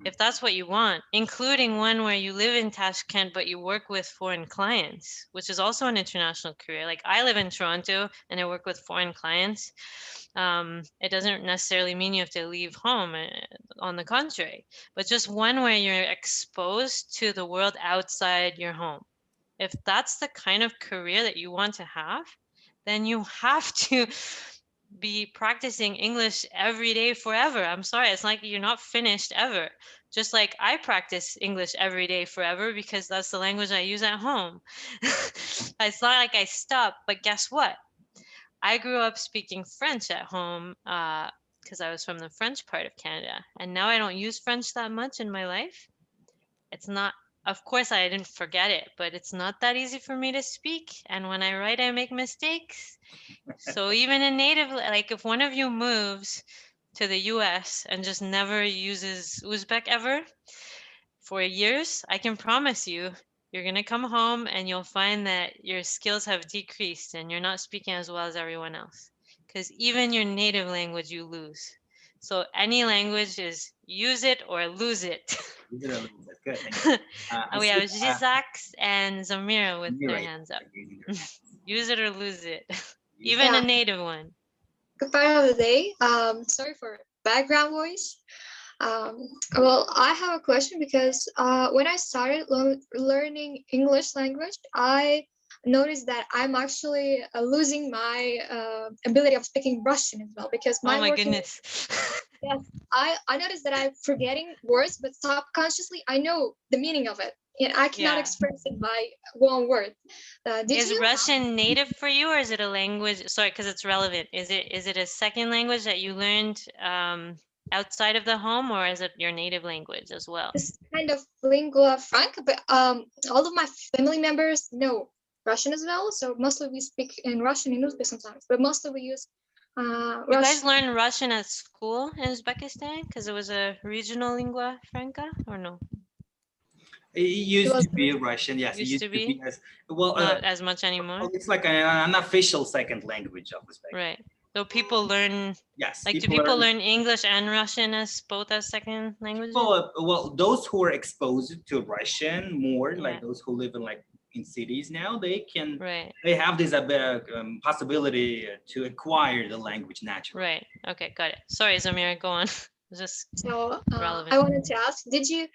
if that's what you want, including one where you live in Tashkent but you work with foreign clients, which is also an international career. Like I live in Toronto and I work with foreign clients. It doesn't necessarily mean you have to leave home, on the contrary, but just one where you're exposed to the world outside your home. If that's the kind of career that you want to have, then you have to be practicing English every day forever. I'm sorry, it's like you're not finished ever. Just like I practice English every day forever because that's the language I use at home. It's not like I stop, but guess what? I grew up speaking French at home because I was from the French part of Canada. And now I don't use French that much in my life. It's not, of course, I didn't forget it, but it's not that easy for me to speak. And when I write, I make mistakes. So even a native, like if one of you moves to the US and just never uses Uzbek ever for years, I can promise you, you're going to come home and you'll find that your skills have decreased and you're not speaking as well as everyone else. Because even your native language, you lose. So any language is use it or lose it. Good. Thank you. And we have Jizax and Zamira with their hands up. Use it or lose it. Even a native one. Good part of the day. Sorry for background voice. Well, I have a question because when I started learning English language, I noticed that I'm actually losing my ability of speaking Russian as well because oh my goodness. Yes, I noticed that I'm forgetting words, but subconsciously I know the meaning of it, and I cannot express it by one word. Is Russian native for you, or is it a language? Sorry, because it's relevant. Is it a second language that you learned outside of the home, or is it your native language as well? It's kind of lingua franca, but all of my family members know Russian as well, so mostly we speak in Russian in Uzbek sometimes, but mostly we use You guys learn Russian at school in Uzbekistan because it was a regional lingua franca, or no? It used to be Russian, yes. Used to be as well. Not as much anymore. It's like an official second language of Uzbek. Right. So people learn. Yes. Like, do people learn English and Russian as both as second languages? Well, those who are exposed to Russian more, like those who live in cities now, they can. Right. They have this possibility to acquire the language naturally. Right. Okay. Got it. Sorry, Zamira. Go on. Just so I wanted to ask: Did you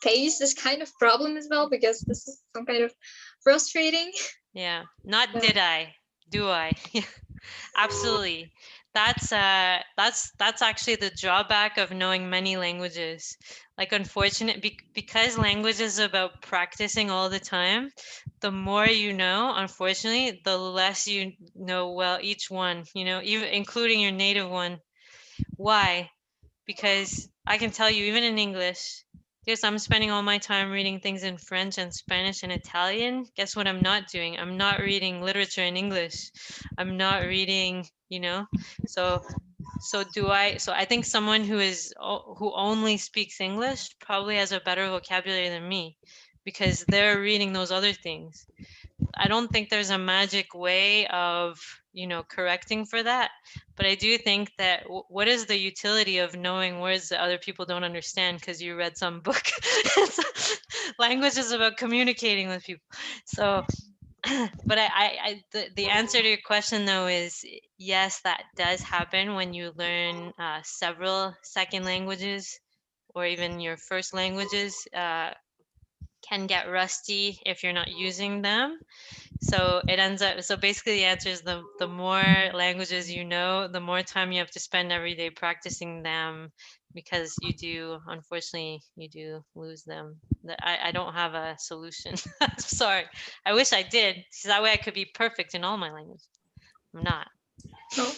face this kind of problem as well? Because this is some kind of frustrating. Yeah. Not did I. Do I? Absolutely. That's actually the drawback of knowing many languages. Like, because language is about practicing all the time, the more you know, unfortunately, the less you know well each one, even including your native one. Why? Because I can tell you, even in English, yes, I'm spending all my time reading things in French and Spanish and Italian. Guess what I'm not doing? I'm not reading literature in English. I'm not reading, So I think someone who only speaks English probably has a better vocabulary than me, because they're reading those other things. I don't think there's a magic way of, you know, correcting for that. But I do think that what is the utility of knowing words that other people don't understand because you read some book? Language is about communicating with people. So, but the answer to your question though is yes, that does happen when you learn several second languages or even your first languages can get rusty if you're not using them. So it ends up, so basically the answer is the more languages you know, the more time you have to spend every day practicing them, because you do, unfortunately, you do lose them. I don't have a solution. Sorry. I wish I did, because that way I could be perfect in all my languages. I'm not. Oh,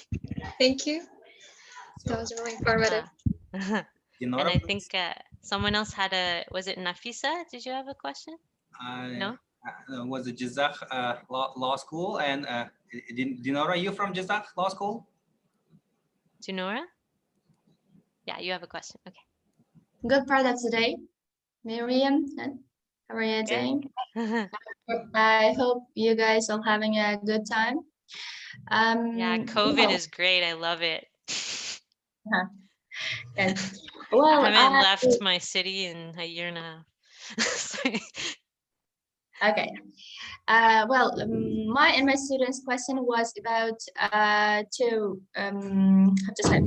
thank you. So, That was really informative. And I think someone else had was it Nafisa? Did you have a question? No? Was it Jazakh Law School? And Dinora, you from Jazakh Law School? Dinora? Yeah, you have a question. Okay. Good part of today, Myriam. How are you doing? I hope you guys are having a good time. Yeah, COVID is great. I love it. Well, I haven't left my city in a year and a half. Okay. Well, my and my students' question was about how to say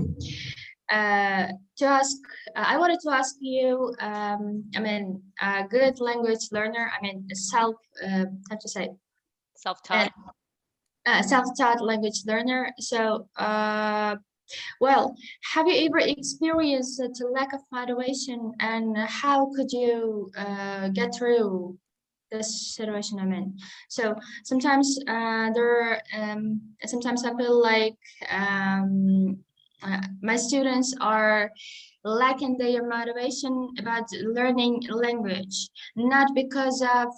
to ask. I wanted to ask you. I mean, a good language learner. I mean, how to say self-taught. Self-taught language learner. So, well, have you ever experienced the lack of motivation, and how could you get through this situation I'm in? So sometimes sometimes I feel like my students are lacking their motivation about learning language, not because of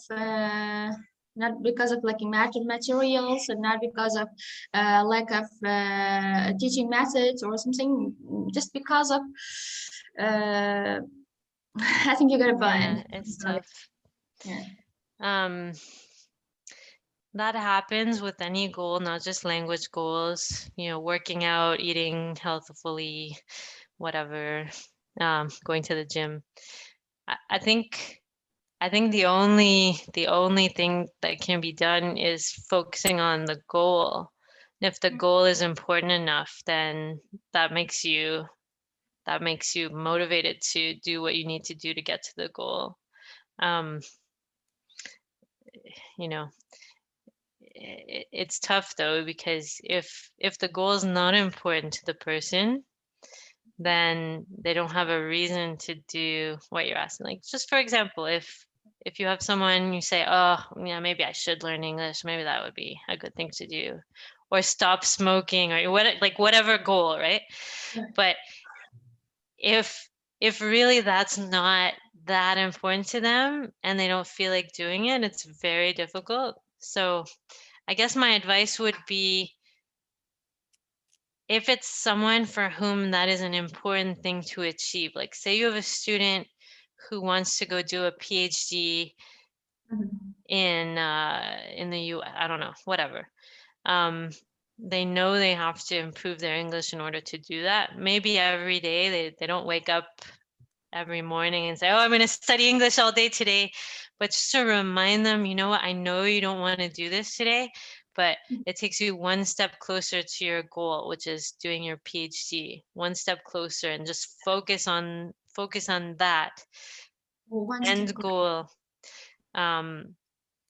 lacking materials, and not because of lack of teaching methods or something, just because of I think you're gonna find. Yeah, it's tough. Yeah. That happens with any goal, not just language goals, you know, working out, eating healthfully, whatever, going to the gym. I think the only thing that can be done is focusing on the goal. And if the goal is important enough, then that makes you motivated to do what you need to do to get to the goal. You know, it's tough though, because if the goal is not important to the person, then they don't have a reason to do what you're asking. Like, just for example, if you have someone, you say, oh yeah, maybe I should learn English, maybe that would be a good thing to do, or stop smoking, or whatever goal, right? But if really that's not that important to them and they don't feel like doing it, it's very difficult. So I guess my advice would be, if it's someone for whom that is an important thing to achieve, like say you have a student who wants to go do a PhD in the US, I don't know, whatever. They know they have to improve their English in order to do that. Maybe every day they don't wake up every morning and say, oh, I'm going to study English all day today. But just to remind them, you know what, I know you don't want to do this today, but it takes you one step closer to your goal, which is doing your PhD, one step closer, and just focus on that end goal.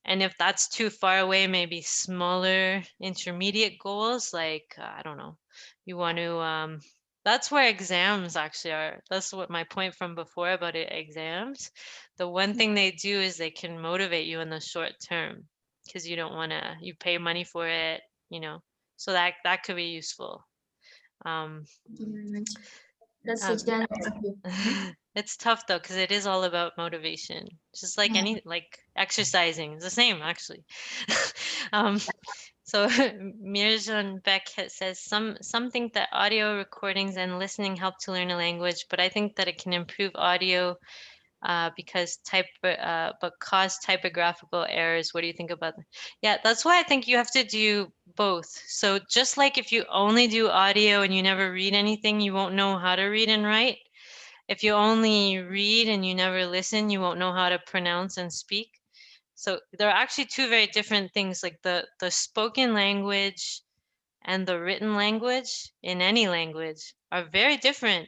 And if that's too far away, maybe smaller intermediate goals, like, I don't know, you want to, that's where exams actually are. That's what my point from before about exams. The one thing they do is they can motivate you in the short term, because you don't want to, you pay money for it, you know, so that could be useful. Thank you very much. That's generous of you. It's tough though, because it is all about motivation, just like like exercising. It's the same actually. So Mirjan Beck says some think that audio recordings and listening help to learn a language, but I think that it can improve audio because but cause typographical errors. What do you think about that? Yeah, that's why I think you have to do both. So just like if you only do audio and you never read anything, you won't know how to read and write. If you only read and you never listen, you won't know how to pronounce and speak. So there are actually two very different things, like the spoken language and the written language in any language are very different.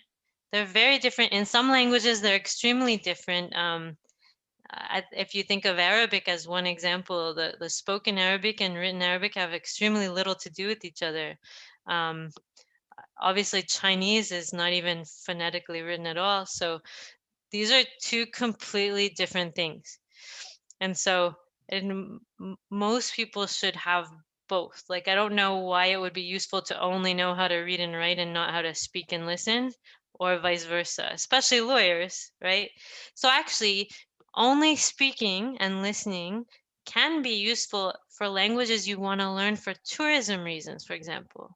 They're very different. In some languages, they're extremely different. If you think of Arabic as one example, the spoken Arabic and written Arabic have extremely little to do with each other. Obviously, Chinese is not even phonetically written at all. So these are two completely different things. And so most people should have both. Like, I don't know why it would be useful to only know how to read and write and not how to speak and listen, or vice versa, especially lawyers, right? So actually, only speaking and listening can be useful for languages you want to learn for tourism reasons, for example.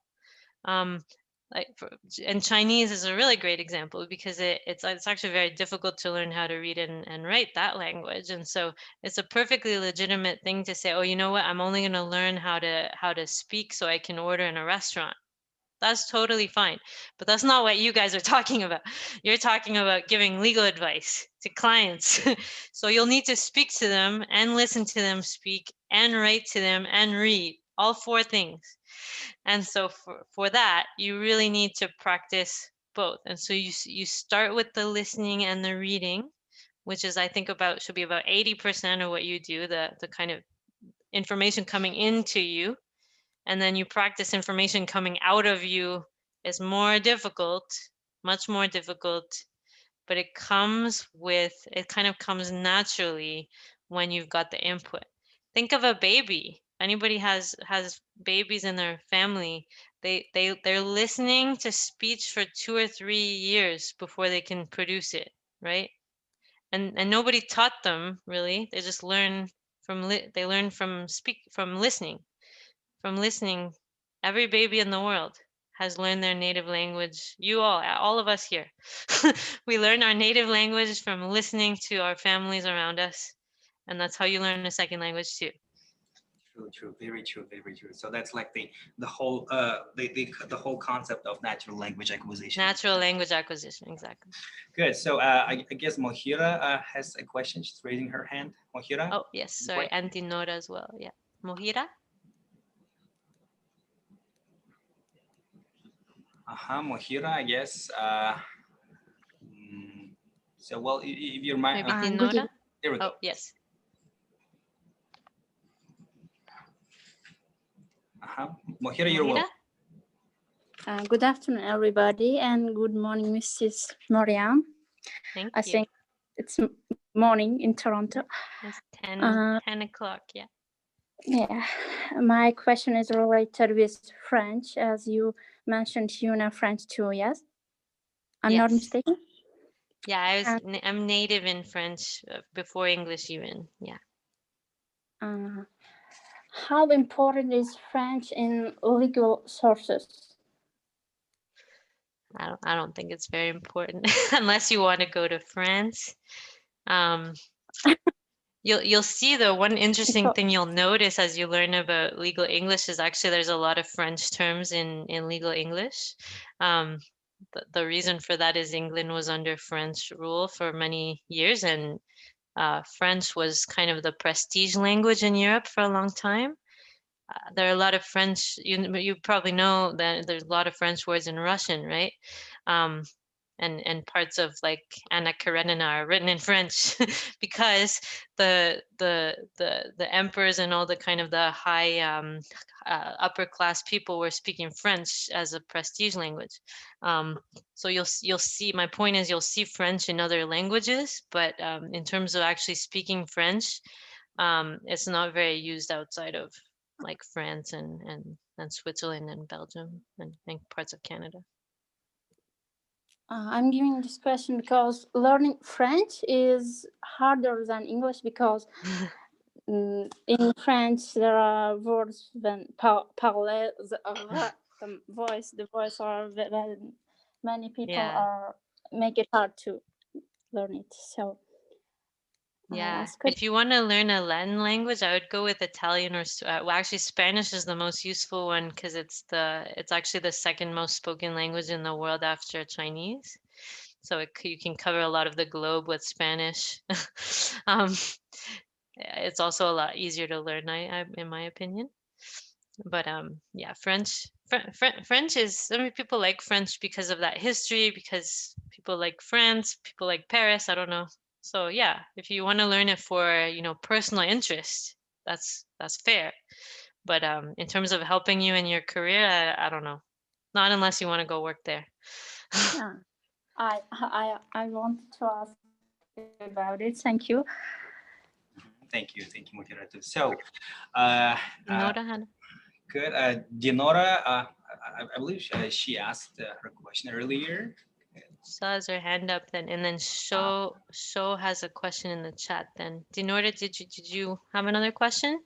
And Chinese is a really great example because it's actually very difficult to learn how to read and write that language. And so it's a perfectly legitimate thing to say, oh, you know what, I'm only going to learn how to speak so I can order in a restaurant. That's totally fine. But that's not what you guys are talking about. You're talking about giving legal advice to clients. So you'll need to speak to them and listen to them speak and write to them and read, all four things. And so for that, you really need to practice both. And so you start with the listening and the reading, which is, I think, should be about 80% of what you do, the kind of information coming into you. And then you practice information coming out of you is more difficult, much more difficult, but it kind of comes naturally when you've got the input. Think of a baby. Anybody has babies in their family, they're listening to speech for 2 or 3 years before they can produce it, right? And nobody taught them really. They just learn from listening. From listening, every baby in the world has learned their native language. You all of us here, we learn our native language from listening to our families around us, and that's how you learn a second language too. True, very true, very true. So that's like the whole concept of natural language acquisition. Natural language acquisition, exactly. Good. So I guess Mohira has a question. She's raising her hand. Mohira. Oh yes, sorry, Auntie Nora as well. Yeah, Mohira. Mohira, I guess. So well, if your mind. Maybe Nora. There we go. Oh yes. Mohira, you're welcome. Good afternoon, everybody, and good morning, Mrs. Myriam. Thank you. I think it's morning in Toronto. It's 10 o'clock, yeah. Yeah, my question is related with French, as you mentioned you know French too, yes? I'm not mistaken? Yeah, I'm native in French before English even, yeah. How important is French in legal sources? I don't think it's very important unless you want to go to France. You'll see though, one interesting thing you'll notice as you learn about legal English is actually there's a lot of French terms in legal English. The reason for that is England was under French rule for many years, and French was kind of the prestige language in Europe for a long time. There are a lot of French, you probably know that there's a lot of French words in Russian, right? And parts of like Anna Karenina are written in French because the emperors and all the kind of the high upper class people were speaking French as a prestige language. So you'll see, my point is you'll see French in other languages, but in terms of actually speaking French, it's not very used outside of like France and Switzerland and Belgium and parts of Canada. I'm giving this question because learning French is harder than English because in French there are words when parler, the voice are when many people are make it hard to learn it. So Yeah, last question. if you want to learn a Latin language, I would go with Italian or well, actually Spanish is the most useful one because it's actually the second most spoken language in the world after Chinese. So you can cover a lot of the globe with Spanish. um, it's also a lot easier to learn, in my opinion. But yeah, French is, I mean, people like French because of that history, because people like France, people like Paris, I don't know. So yeah, if you want to learn it for, personal interest, that's fair. But in terms of helping you in your career, I don't know. Not unless you want to go work there. Yeah, I wanted to ask about it. Thank you. Thank you, moderator. So, Nora had. good. Dinora, I believe she asked her question earlier. Saw has her hand up then, and then Show has a question in the chat. Then, Dinora, did you have another question?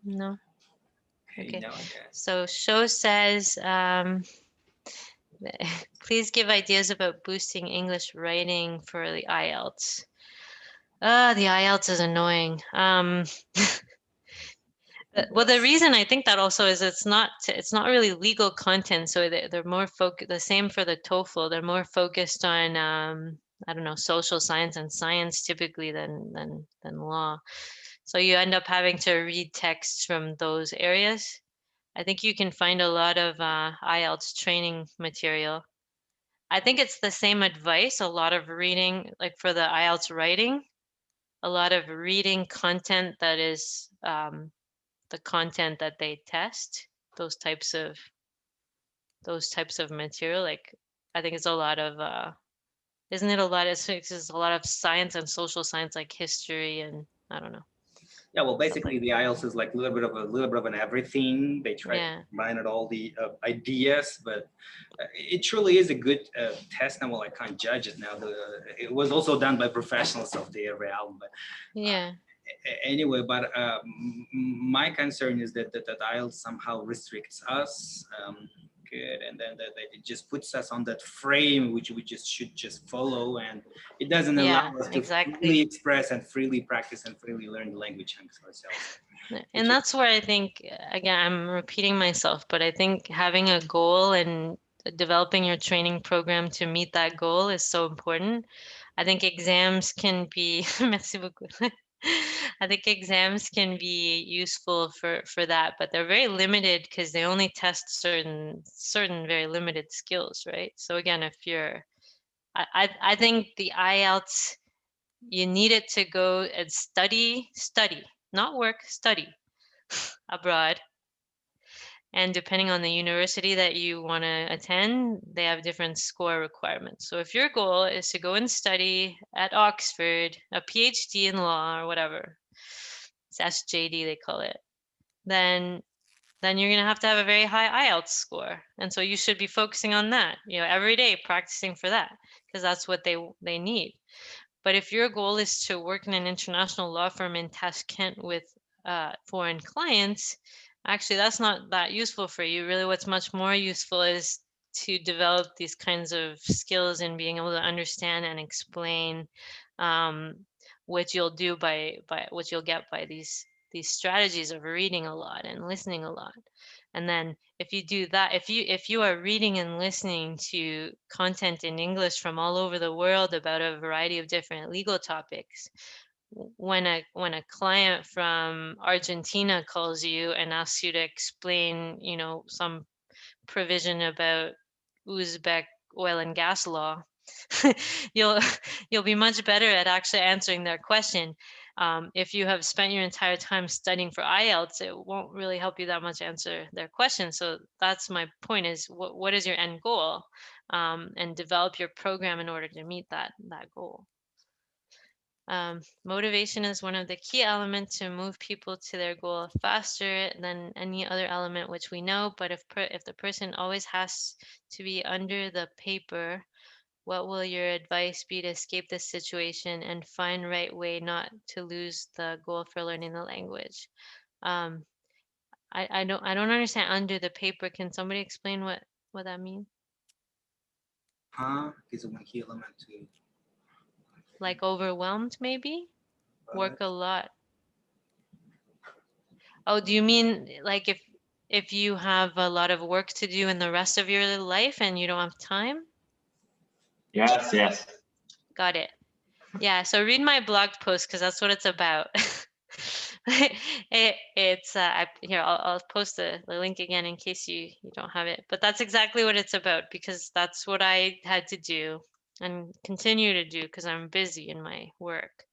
No. Okay. No, I guess. So Show says, please give ideas about boosting English writing for the IELTS. The IELTS is annoying. Well, the reason I think that also is it's not really legal content, so they're more the same for the TOEFL. They're more focused on I don't know, social science and science typically than law. So you end up having to read texts from those areas. I think you can find a lot of IELTS training material. I think it's the same advice, a lot of reading, like for the IELTS writing, a lot of reading content that is the content that they test, those types of material. Like I think it's a lot of isn't it a lot of it's a lot of science and social science, like history and I don't know. Yeah, well, basically the IELTS is like a little bit of an everything. They try to combine it all the ideas, but it truly is a good test. Now, well, I can't judge it now. It was also done by professionals of the realm, but yeah. Anyway, but my concern is that IELTS somehow restricts us. Good, and then that it just puts us on that frame which we just should just follow, and it doesn't allow us to freely express and freely practice and freely learn the language ourselves. And that's where I think, again, I'm repeating myself, but I think having a goal and developing your training program to meet that goal is so important. I think exams can be merci beaucoup. I think exams can be useful for that, but they're very limited because they only test certain very limited skills, right? So again, if you're I think the IELTS, you need it to go and study, not work, study abroad. And depending on the university that you want to attend, they have different score requirements. So if your goal is to go and study at Oxford, a PhD in law or whatever, it's SJD they call it, then you're going to have a very high IELTS score. And so you should be focusing on that, every day practicing for that, because that's what they need. But if your goal is to work in an international law firm in Tashkent with foreign clients, actually that's not that useful for you. Really, what's much more useful is to develop these kinds of skills in being able to understand and explain, what you'll do by what you'll get by these strategies of reading a lot and listening a lot. And then if you do that, if you are reading and listening to content in English from all over the world about a variety of different legal topics, when a client from Argentina calls you and asks you to explain, some provision about Uzbek oil and gas law, you'll be much better at actually answering their question. If you have spent your entire time studying for IELTS, it won't really help you that much answer their question. So that's my point, is what is your end goal, and develop your program in order to meet that goal. Motivation is one of the key elements to move people to their goal faster than any other element, which we know. But if the person always has to be under the paper, what will your advice be to escape this situation and find right way not to lose the goal for learning the language? I don't understand under the paper. Can somebody explain what that means? Is one key element to like overwhelmed maybe? Work a lot. Oh, do you mean like if you have a lot of work to do in the rest of your life and you don't have time? Yes, yes. Got it. Yeah, so read my blog post because that's what it's about. It's here, I'll post the link again in case you don't have it. But that's exactly what it's about because that's what I had to do and continue to do because I'm busy in my work.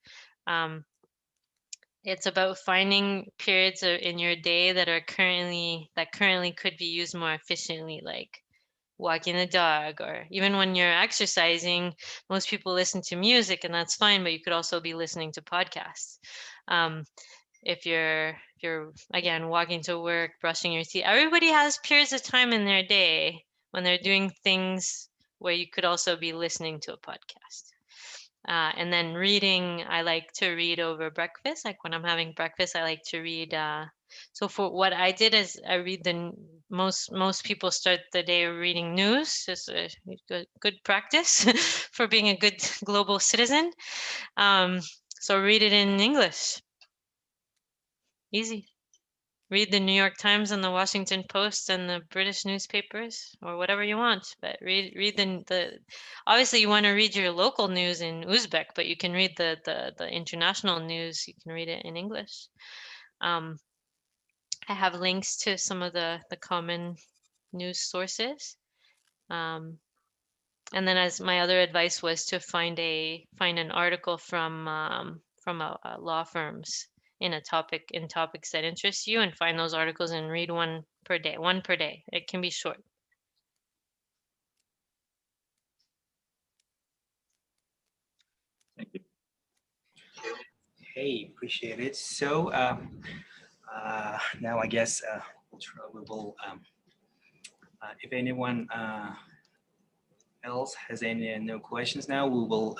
It's about finding periods in your day that currently could be used more efficiently, like walking the dog, or even when you're exercising, most people listen to music and that's fine, but you could also be listening to podcasts. If you're again walking to work, brushing your teeth, everybody has periods of time in their day when they're doing things where you could also be listening to a podcast. And then reading, I like to read over breakfast. Like when I'm having breakfast, I like to read. So for what I did is I read most people start the day reading news. It's a good practice for being a good global citizen. So read it in English. Easy. Read the New York Times and the Washington Post and the British newspapers or whatever you want, but read the obviously you want to read your local news in Uzbek, but you can read the international news. You can read it in English. I have links to some of the common news sources. And then as my other advice was to find an article from a law firms in topics that interest you, and find those articles and read one per day. It can be short. Thank you. Hey, appreciate it. So now I guess we will, if anyone else has any no questions now, we will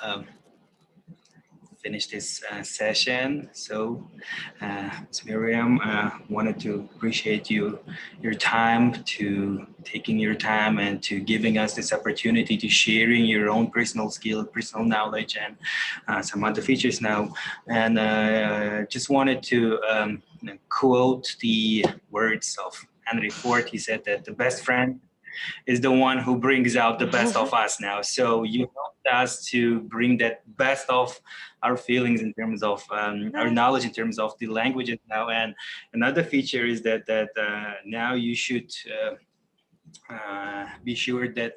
finish this session. So, Ms. Myriam, wanted to appreciate your time, to taking your time and to giving us this opportunity to sharing your own personal skill, personal knowledge, and some other features now. And just wanted to quote the words of Henry Ford. He said that the best friend is the one who brings out the best of us now. So you helped us to bring that best of our feelings in terms of our knowledge in terms of the languages now. And another feature is that now you should be sure that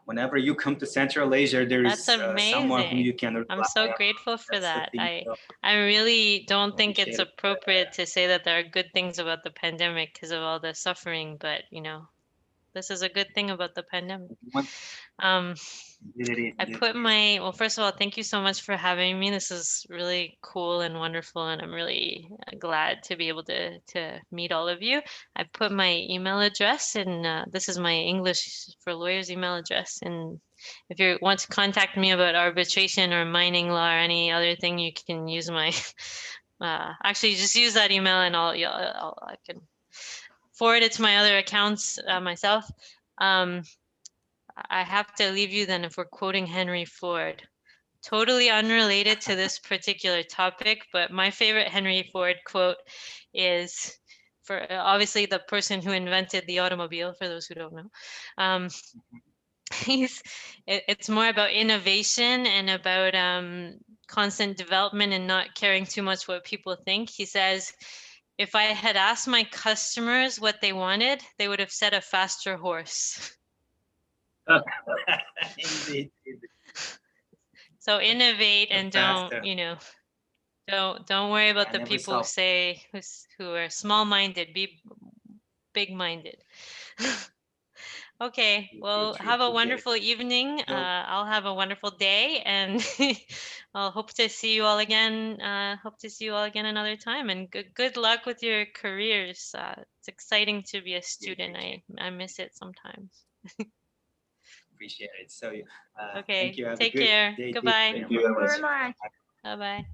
whenever you come to Central Asia, there is someone who you can rely on. I'm so grateful for That's that. I really don't think it's appreciate it. appropriate to say that there are good things about the pandemic because of all the suffering, but this is a good thing about the pandemic. I put well, first of all, thank you so much for having me. This is really cool and wonderful, and I'm really glad to be able to meet all of you. I put my email address, and this is my English for Lawyers email address. And if you want to contact me about arbitration or mining law or any other thing, you can use my, actually just use that email and I can forward it to my other accounts myself. I have to leave you then if we're quoting Henry Ford. Totally unrelated to this particular topic, but my favorite Henry Ford quote is for obviously the person who invented the automobile, for those who don't know. It's more about innovation and about constant development and not caring too much what people think. He says, if I had asked my customers what they wanted, they would have said a faster horse. Indeed. So innovate and don't worry about the people who are small-minded. Be big-minded. Okay, well, have a wonderful evening. I'll have a wonderful day, and I'll hope to see you all again. Another time, and good luck with your careers. It's exciting to be a student. I miss it sometimes. Appreciate it. So, okay, thank you. Have take a good care. day. Goodbye. Thank you very much. Bye bye.